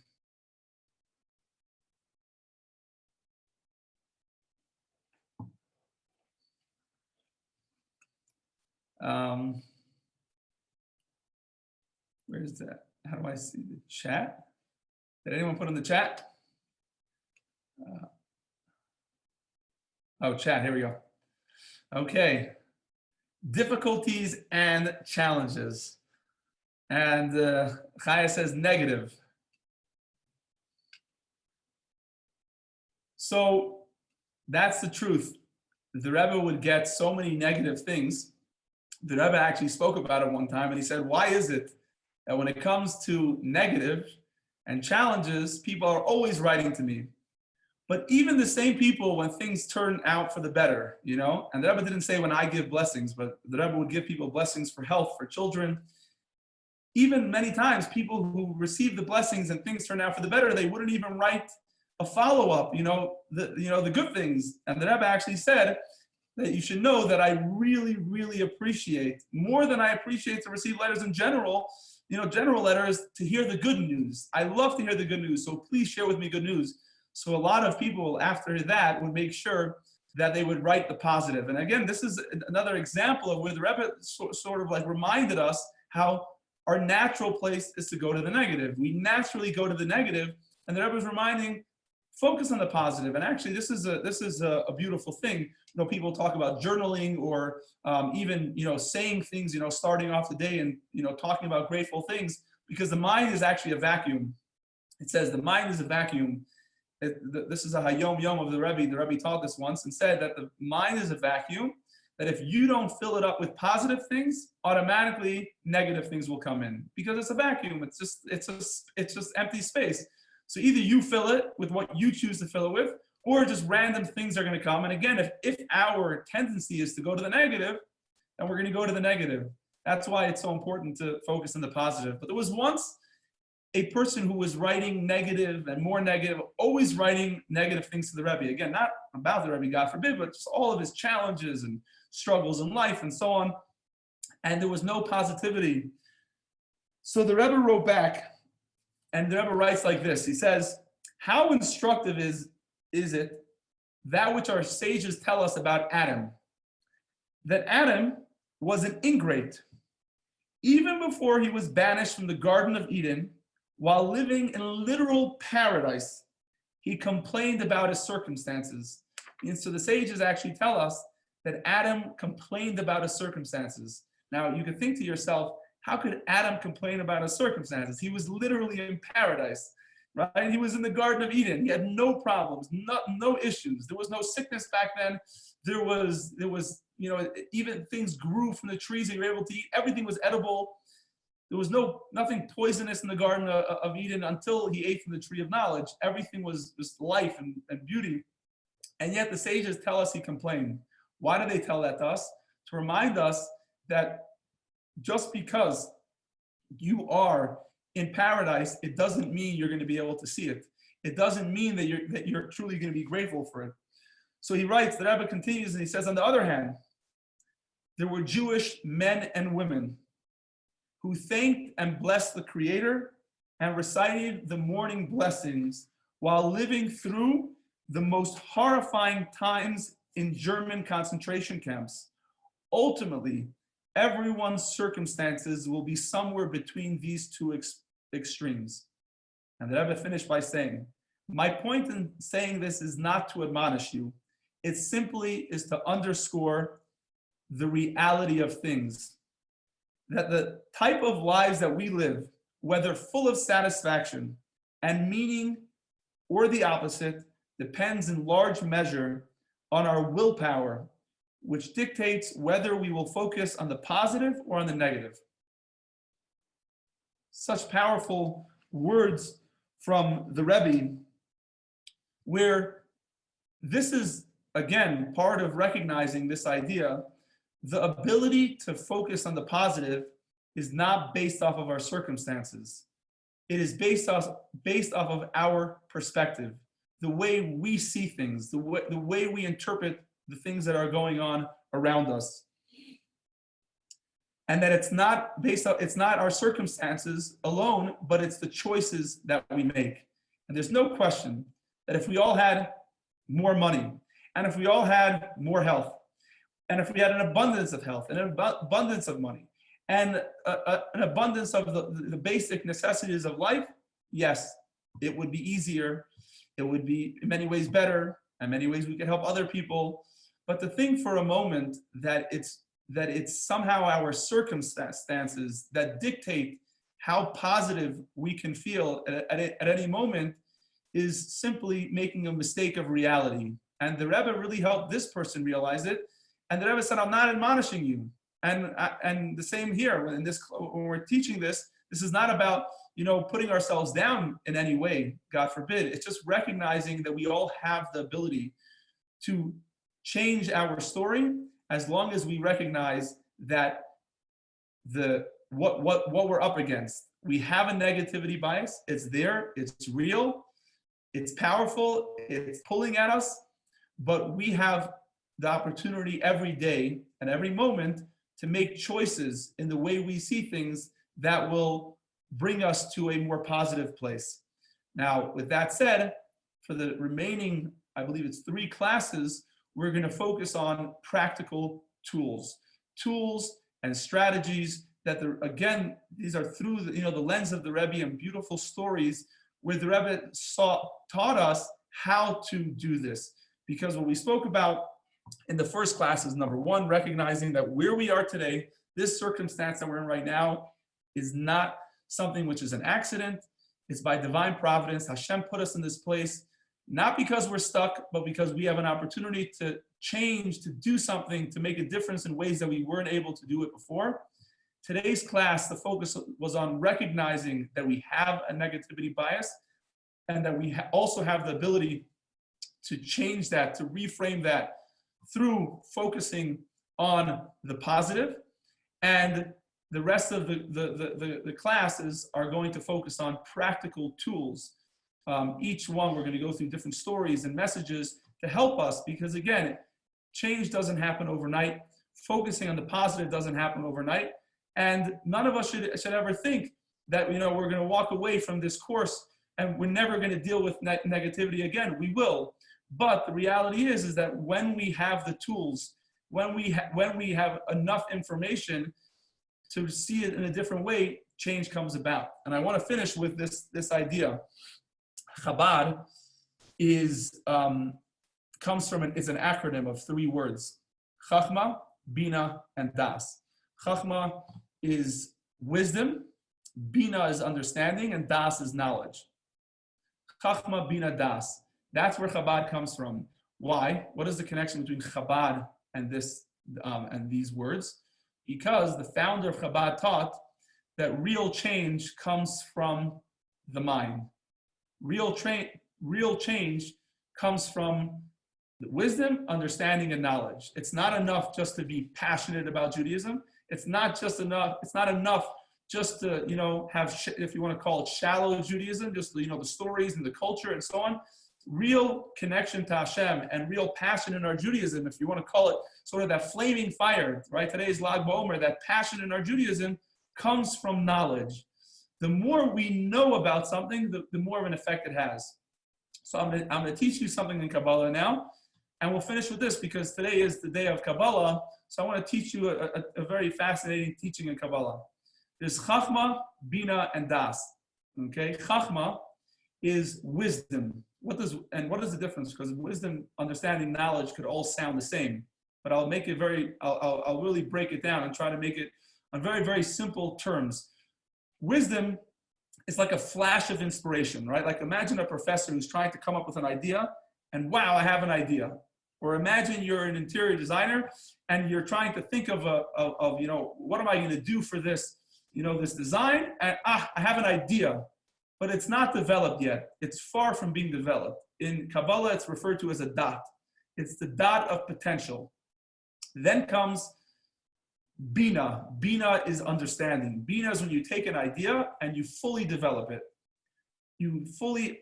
Where's that? How do I see the chat? Did anyone put in the chat? Chat, here we go. Okay. Difficulties and challenges. And Chaya says negative. So that's the truth. The Rebbe would get so many negative things. The Rebbe actually spoke about it one time, and he said, why is it that when it comes to negative and challenges, people are always writing to me? But even the same people, when things turn out for the better, and the Rebbe didn't say when I give blessings, but the Rebbe would give people blessings for health, for children. Even many times, people who receive the blessings and things turn out for the better, they wouldn't even write a follow-up, the good things. And the Rebbe actually said that you should know that I really, really appreciate, more than I appreciate to receive letters in general, general letters, to hear the good news. I love to hear the good news, so please share with me good news. So a lot of people after that would make sure that they would write the positive. And again, this is another example of where the Rebbe sort of like reminded us how our natural place is to go to the negative. We naturally go to the negative, and the Rebbe is reminding, focus on the positive. And actually, this is a beautiful thing. People talk about journaling or even saying things, starting off the day and talking about grateful things, because the mind is actually a vacuum. It says the mind is a vacuum. This is a Hayom Yom of the Rebbe. The Rebbe taught this once and said that the mind is a vacuum, that if you don't fill it up with positive things, automatically negative things will come in, because it's a vacuum. It's just empty space. So either you fill it with what you choose to fill it with, or just random things are going to come. And again, if our tendency is to go to the negative, then we're going to go to the negative. That's why it's so important to focus on the positive. But there was once a person who was writing negative and more negative, always writing negative things to the Rebbe. Again, not about the Rebbe, God forbid, but just all of his challenges and struggles in life and so on. And there was no positivity. So the Rebbe wrote back, and the Rebbe writes like this. He says, how instructive is it that which our sages tell us about Adam? That Adam was an ingrate. Even before he was banished from the Garden of Eden, while living in literal paradise, he complained about his circumstances. And so the sages actually tell us that Adam complained about his circumstances. Now, you could think to yourself, how could Adam complain about his circumstances? He was literally in paradise, right? He was in the Garden of Eden. He had no problems, no issues. There was no sickness back then. There was, even things grew from the trees that you were able to eat. Everything was edible. There was nothing poisonous in the Garden of Eden until he ate from the tree of knowledge. Everything was just life and beauty. And yet the sages tell us he complained. Why do they tell that to us? To remind us that just because you are in paradise, it doesn't mean you're going to be able to see it. It doesn't mean that you're truly going to be grateful for it. So he writes, the Rebbe continues, and he says, on the other hand, there were Jewish men and women who thanked and blessed the Creator and recited the morning blessings while living through the most horrifying times in German concentration camps. Ultimately, everyone's circumstances will be somewhere between these two extremes. And the Rebbe finished by saying, my point in saying this is not to admonish you. It simply is to underscore the reality of things. That the type of lives that we live, whether full of satisfaction and meaning or the opposite, depends in large measure on our willpower, which dictates whether we will focus on the positive or on the negative. Such powerful words from the Rebbe, where this is, again, part of recognizing this idea. The ability to focus on the positive is not based off of our circumstances. It is based off of our perspective, the way we see things, the way we interpret the things that are going on around us. And that it's not our circumstances alone, but it's the choices that we make. And there's no question that if we all had more money, and if we all had more health, and if we had an abundance of health and an abundance of money and an abundance of the basic necessities of life, yes, it would be easier. It would be in many ways better. In many ways we could help other people. But to think for a moment that it's somehow our circumstances that dictate how positive we can feel at any moment is simply making a mistake of reality. And the Rebbe really helped this person realize it. And the Rebbe said, I'm not admonishing you. And the same here, when we're teaching this, this is not about, putting ourselves down in any way, God forbid. It's just recognizing that we all have the ability to change our story as long as we recognize that what we're up against. We have a negativity bias. It's there. It's real. It's powerful. It's pulling at us. But we have the opportunity every day and every moment to make choices in the way we see things that will bring us to a more positive place. Now, with that said, for the remaining, I believe it's 3 classes, we're going to focus on practical tools and strategies that, again, these are through the lens of the Rebbe and beautiful stories where the Rebbe taught us how to do this. Because what we spoke about in the first class is, number 1, recognizing that where we are today, this circumstance that we're in right now, is not something which is an accident. It's by divine providence. Hashem put us in this place, not because we're stuck, but because we have an opportunity to change, to do something, to make a difference in ways that we weren't able to do it before. Today's class, the focus was on recognizing that we have a negativity bias and that we also have the ability to change that, to reframe that through focusing on the positive. And the rest of the classes are going to focus on practical tools. Each one, we're going to go through different stories and messages to help us, because again, change doesn't happen overnight. Focusing on the positive doesn't happen overnight. And none of us should ever think that, we're going to walk away from this course and we're never going to deal with negativity again. We will. But the reality is that when we have the tools, when we have enough information to see it in a different way, change comes about. And I want to finish with this idea. Chabad is an acronym of 3 words: Chachma, Bina, and Das. Chachma is wisdom, Bina is understanding, and Das is knowledge. Chachma, Bina, Das. That's where Chabad comes from. Why? What is the connection between Chabad and this and these words? Because the founder of Chabad taught that real change comes from the mind. Real change comes from wisdom, understanding, and knowledge. It's not enough just to be passionate about Judaism. It's not enough just to have, if you want to call it shallow Judaism, just the stories and the culture and so on. Real connection to Hashem and real passion in our Judaism, if you want to call it sort of that flaming fire, right? Today's Lag BaOmer, that passion in our Judaism comes from knowledge. The more we know about something, the more of an effect it has. So I'm going to teach you something in Kabbalah now, and we'll finish with this because today is the day of Kabbalah. So I want to teach you a very fascinating teaching in Kabbalah. There's Chachma, Bina, and Das. Okay, Chachma is wisdom. What is the difference? Because wisdom, understanding, knowledge could all sound the same, but I'll make it I'll really break it down and try to make it on very, very simple terms. Wisdom is like a flash of inspiration, right? Like imagine a professor who's trying to come up with an idea and wow, I have an idea. Or imagine you're an interior designer and you're trying to think of what am I going to do for this, this design? And I have an idea. But it's not developed yet. It's far from being developed. In Kabbalah, it's referred to as a dot. It's the dot of potential. Then comes Bina. Bina is understanding. Bina is when you take an idea and you fully develop it. You fully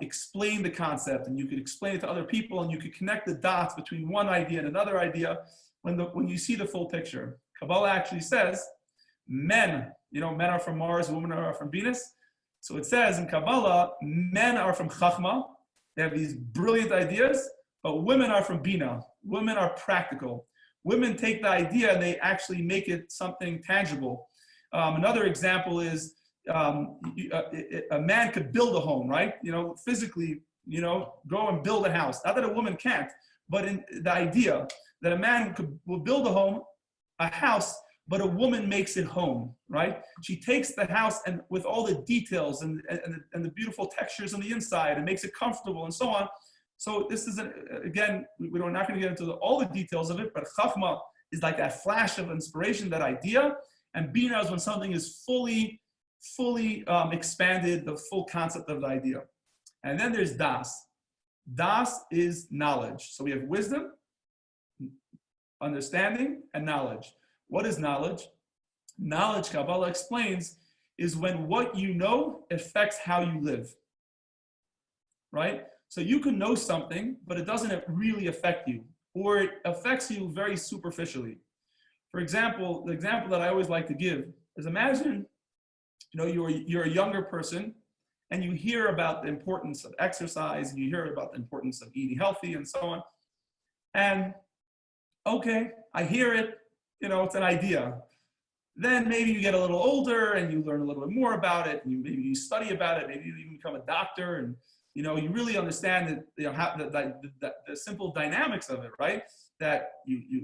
explain the concept, and you could explain it to other people, and you could connect the dots between one idea and another idea when you see the full picture. Kabbalah actually says, men are from Mars, women are from Venus. So it says in Kabbalah, men are from Chachma. They have these brilliant ideas, but women are from Bina. Women are practical. Women take the idea and they actually make it something tangible. Another example is a man could build a home, right? Physically, go and build a house. Not that a woman can't, but in the idea that a man will build a home, a house, but a woman makes it home, right? She takes the house and with all the details and the beautiful textures on the inside and makes it comfortable and so on. So this is, again, we're not going to get into all the details of it, but Chachma is like that flash of inspiration, that idea. And Bina is when something is fully expanded, the full concept of the idea. And then there's Das. Das is knowledge. So we have wisdom, understanding, and knowledge. What is knowledge? Knowledge, Kabbalah explains, is when what you know affects how you live, right? So you can know something, but it doesn't really affect you, or it affects you very superficially. For example, the example that I always like to give is, imagine, you're a younger person and you hear about the importance of exercise, and you hear about the importance of eating healthy and so on. And okay, I hear it, it's an idea. Then maybe you get a little older and you learn a little bit more about it, and maybe you study about it, maybe you even become a doctor, and you really understand that, how the simple dynamics of it, right? That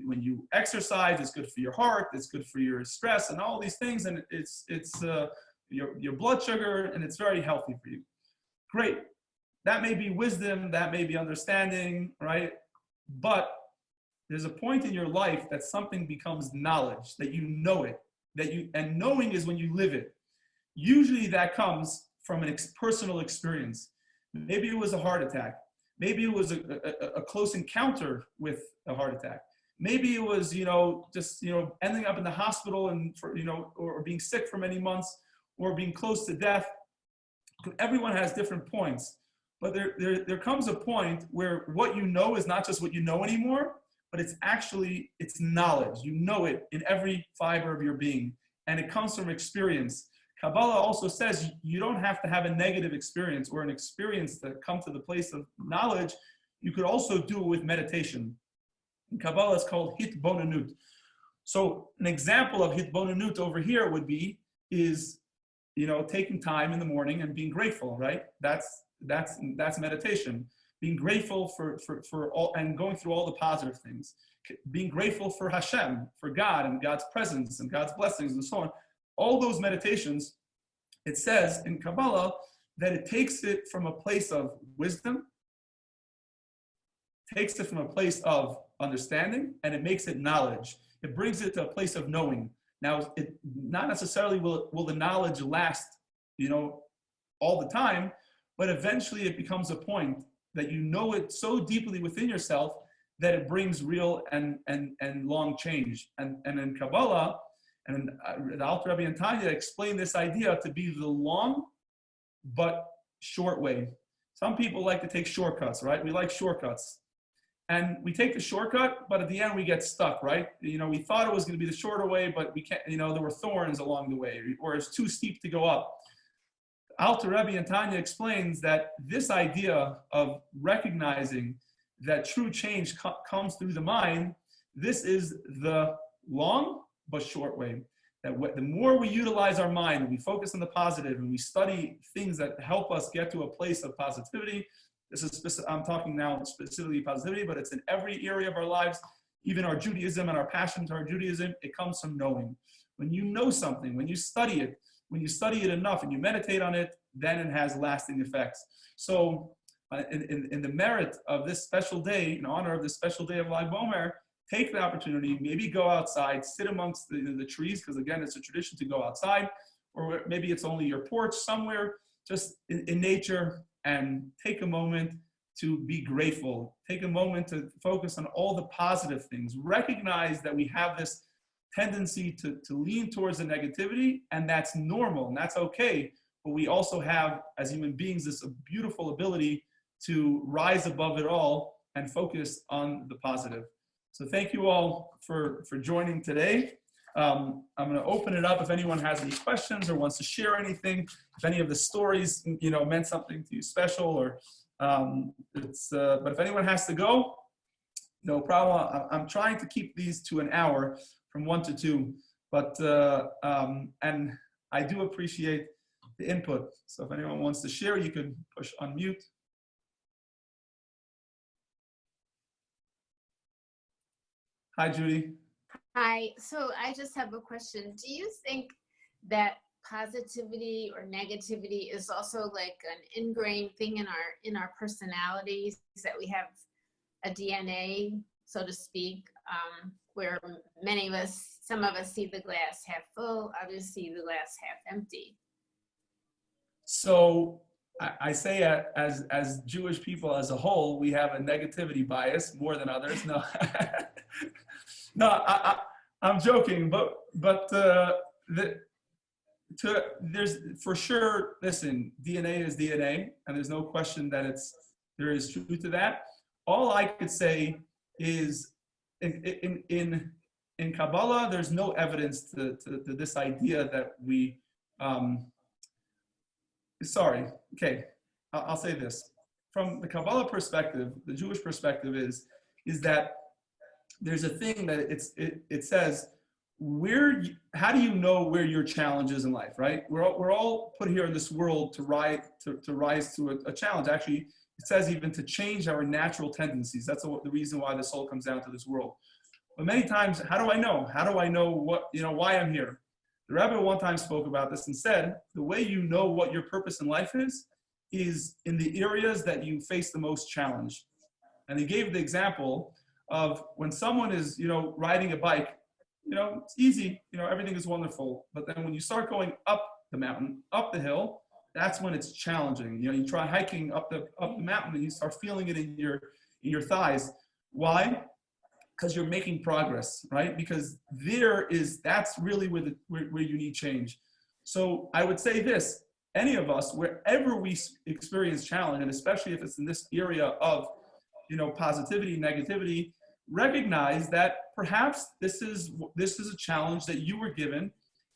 when you exercise, it's good for your heart, it's good for your stress and all these things, and it's your blood sugar, and it's very healthy for you. Great. That may be wisdom, that may be understanding, right? But there's a point in your life that something becomes knowledge, that you know it, and knowing is when you live it. Usually that comes from a personal experience. Maybe it was a heart attack. Maybe it was a close encounter with a heart attack. Maybe it was, just, ending up in the hospital and or being sick for many months, or being close to death. Everyone has different points, but there comes a point where what you know is not just what you know anymore, but it's knowledge. You know it in every fiber of your being, and it comes from experience. Kabbalah also says you don't have to have a negative experience or an experience to come to the place of knowledge. You could also do it with meditation. In Kabbalah, it's called hitbonanut. So an example of hitbonanut over here is taking time in the morning and being grateful, right? That's meditation. Being grateful for all, and going through all the positive things. Being grateful for Hashem, for God and God's presence and God's blessings and so on. All those meditations, it says in Kabbalah that it takes it from a place of wisdom, takes it from a place of understanding, and it makes it knowledge. It brings it to a place of knowing. Now, it not necessarily will the knowledge last, all the time, but eventually it becomes a point that you know it so deeply within yourself that it brings real and long change. And in Kabbalah, and the Alter Rabbi and Tanya explain this idea to be the long but short way. Some people like to take shortcuts, right? We like shortcuts. And we take the shortcut, but at the end we get stuck, right? We thought it was going to be the shorter way, but we can't, there were thorns along the way, or it's too steep to go up. Alter Rebbe and Tanya explains that this idea of recognizing that true change comes through the mind, this is the long but short way. That the more we utilize our mind, and we focus on the positive, and we study things that help us get to a place of positivity. I'm talking now specifically positivity, but it's in every area of our lives, even our Judaism and our passion to our Judaism. It comes from knowing. When you know something, when you study it enough and you meditate on it, then it has lasting effects. So in the merit of this special day, in honor of this special day of Lag BaOmer, take the opportunity, maybe go outside, sit amongst the trees, because again, it's a tradition to go outside, or maybe it's only your porch somewhere, just in nature, and take a moment to be grateful. Take a moment to focus on all the positive things. Recognize that we have this tendency to lean towards the negativity, and that's normal, and that's okay. But we also have, as human beings, this beautiful ability to rise above it all and focus on the positive. So thank you all for joining today. I'm going to open it up if anyone has any questions or wants to share anything. If any of the stories, meant something to you special, or but if anyone has to go, no problem. I'm trying to keep these to an hour, from 1 to 2, but and I do appreciate the input. So if anyone wants to share, you could push unmute. Hi, Judy. Hi, so I just have a question. Do you think that positivity or negativity is also like an ingrained thing in our personalities, that we have a DNA, so to speak, where many of us, some of us see the glass half full, others see the glass half empty? So I say as Jewish people as a whole, we have a negativity bias more than others. No, no, I'm joking, there's for sure. Listen, DNA is DNA, and there's no question that there is truth to that. All I could say is in Kabbalah, there's no evidence to this idea that we. Sorry, okay, I'll say this. From the Kabbalah perspective, the Jewish perspective is that there's a thing that it says, how do you know where your challenge is in life, right? We're all put here in this world to rise to a challenge. Actually, it says even to change our natural tendencies. That's the reason why the soul comes down to this world. But many times, how do I know? How do I know why I'm here? The Rabbi one time spoke about this and said, the way you know what your purpose in life is in the areas that you face the most challenge. And he gave the example of when someone is, riding a bike, it's easy, everything is wonderful. But then when you start going up the mountain, up the hill, that's when it's challenging. You try hiking up the mountain and you start feeling it in your thighs. Why? Because you're making progress, right? Because that's really where you need change. So I would say this, any of us, wherever we experience challenge, and especially if it's in this area of, positivity, negativity, recognize that perhaps this is a challenge that you were given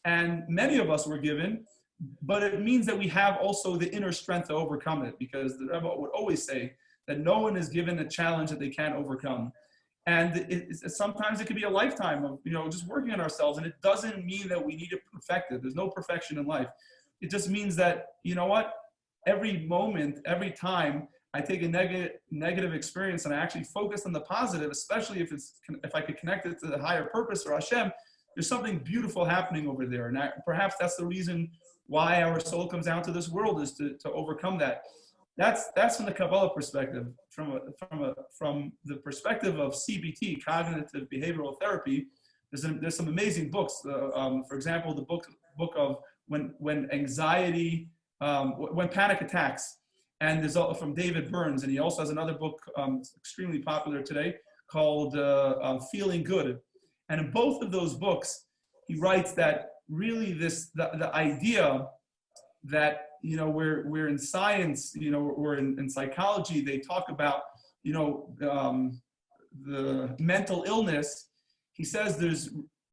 and many of us were given, but it means that we have also the inner strength to overcome it, because the Rebbe would always say that no one is given a challenge that they can't overcome. And sometimes it could be a lifetime of, just working on ourselves. And it doesn't mean that we need to perfect it. There's no perfection in life. It just means that, every moment, every time I take a negative experience and I actually focus on the positive, especially if I could connect it to the higher purpose or Hashem, there's something beautiful happening over there. And perhaps that's the reason why our soul comes down to this world, is to overcome that. That's from the Kabbalah perspective. From the perspective of CBT, cognitive behavioral therapy, there's some amazing books. For example, the book of when anxiety, when panic attacks, and there's from David Burns, and he also has another book extremely popular today called Feeling Good. And in both of those books, he writes that really the idea that we're in science, or in psychology, they talk about the mental illness. He says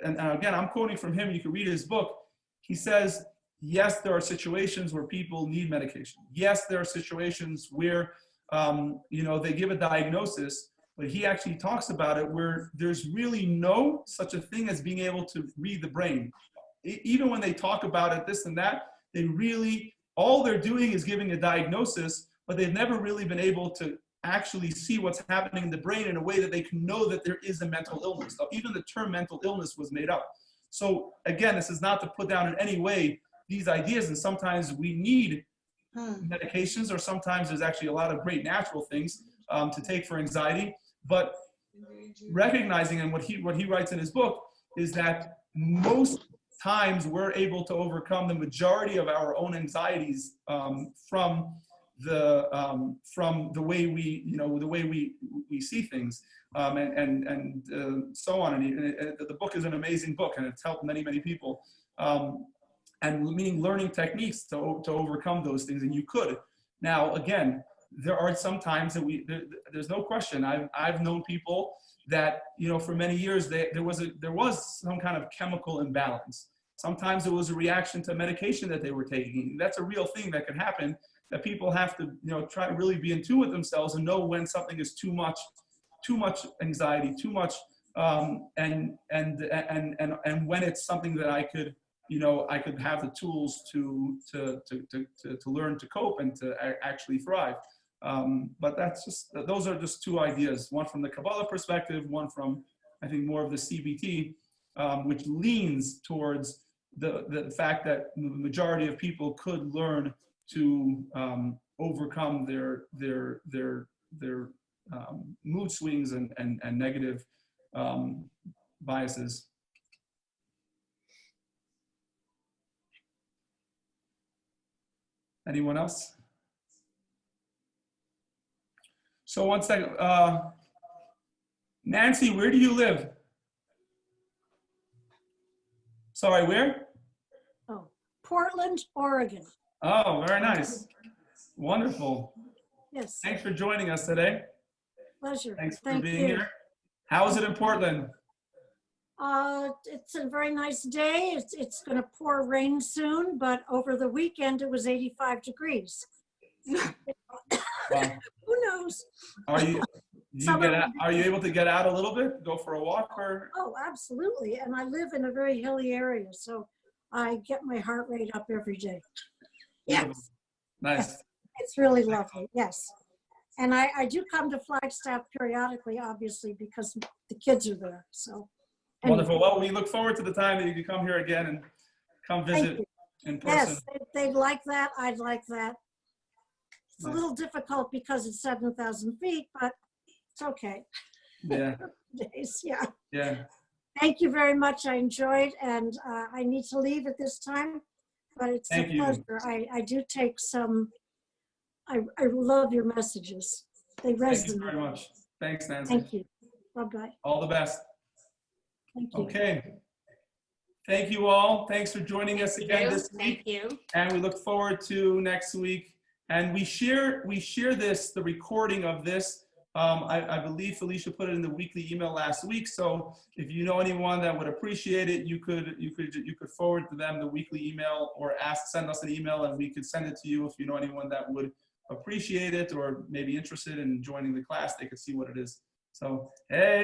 and again, I'm quoting from him, you can read his book. He says, yes, there are situations where people need medication. Yes, there are situations where they give a diagnosis, but he actually talks about it where there's really no such a thing as being able to read the brain. Even when they talk about it, this and that, all they're doing is giving a diagnosis, but they've never really been able to actually see what's happening in the brain in a way that they can know that there is a mental illness. So even the term mental illness was made up. So again, this is not to put down in any way these ideas, and sometimes we need medications, or sometimes there's actually a lot of great natural things to take for anxiety. But recognizing, and what he writes in his book, is that most times we're able to overcome the majority of our own anxieties from the way we see things, and so on. And the book is an amazing book, and it's helped many people. And meaning learning techniques to overcome those things, and you could. Now, again, there are some times that there's no question. I've known people that for many years there was some kind of chemical imbalance. Sometimes it was a reaction to medication that they were taking. That's a real thing that could happen. That people have to try to really be in tune with themselves and know when something is too much anxiety, too much, and when it's something that I could have the tools to learn to cope and to actually thrive. But those are just two ideas, one from the Kabbalah perspective, one from, I think, more of the CBT. which leans towards the fact that the majority of people could learn to overcome their mood swings and negative biases. Anyone else? So one second, Nancy, where do you live? Sorry, where? Oh, Portland, Oregon. Oh, very nice. Wonderful. Yes, Thanks for joining us today. pleasure. Thanks for Thank being you. here. How is it in Portland? It's a very nice day. It's going to pour rain soon, but over the weekend it was 85 degrees. Wow. Who knows? Are you are you able to get out a little bit, go for a walk, or? Oh, absolutely. And I live in a very hilly area, so I get my heart rate up every day. Yes, Nice. it's really lovely. Yes. And I do come to Flagstaff periodically, obviously, because the kids are there. So Wonderful. Well, we look forward to the time that you can come here again and come Thank visit you. in person. Yes, they'd like that. I'd like that. It's Nice. a little difficult because it's 7,000 feet, but it's okay. Yeah, Days, yeah. yeah. Thank you very much. I enjoyed, and I need to leave at this time, but it's Thank a you. pleasure. I do take some. I love your messages. They Thank you resonate. very much. Thanks, Nancy. Thank you. Bye-bye. All the best. Thank you. Okay. Thank you all. Thanks for joining us again this week. Thank you. And we look forward to next week. And we share this, the recording of this. I believe Felicia put it in the weekly email last week. So if you know anyone that would appreciate it, you could forward to them the weekly email, or send us an email and we could send it to you. If you know anyone that would appreciate it or maybe interested in joining the class, they could see what it is. So, hey.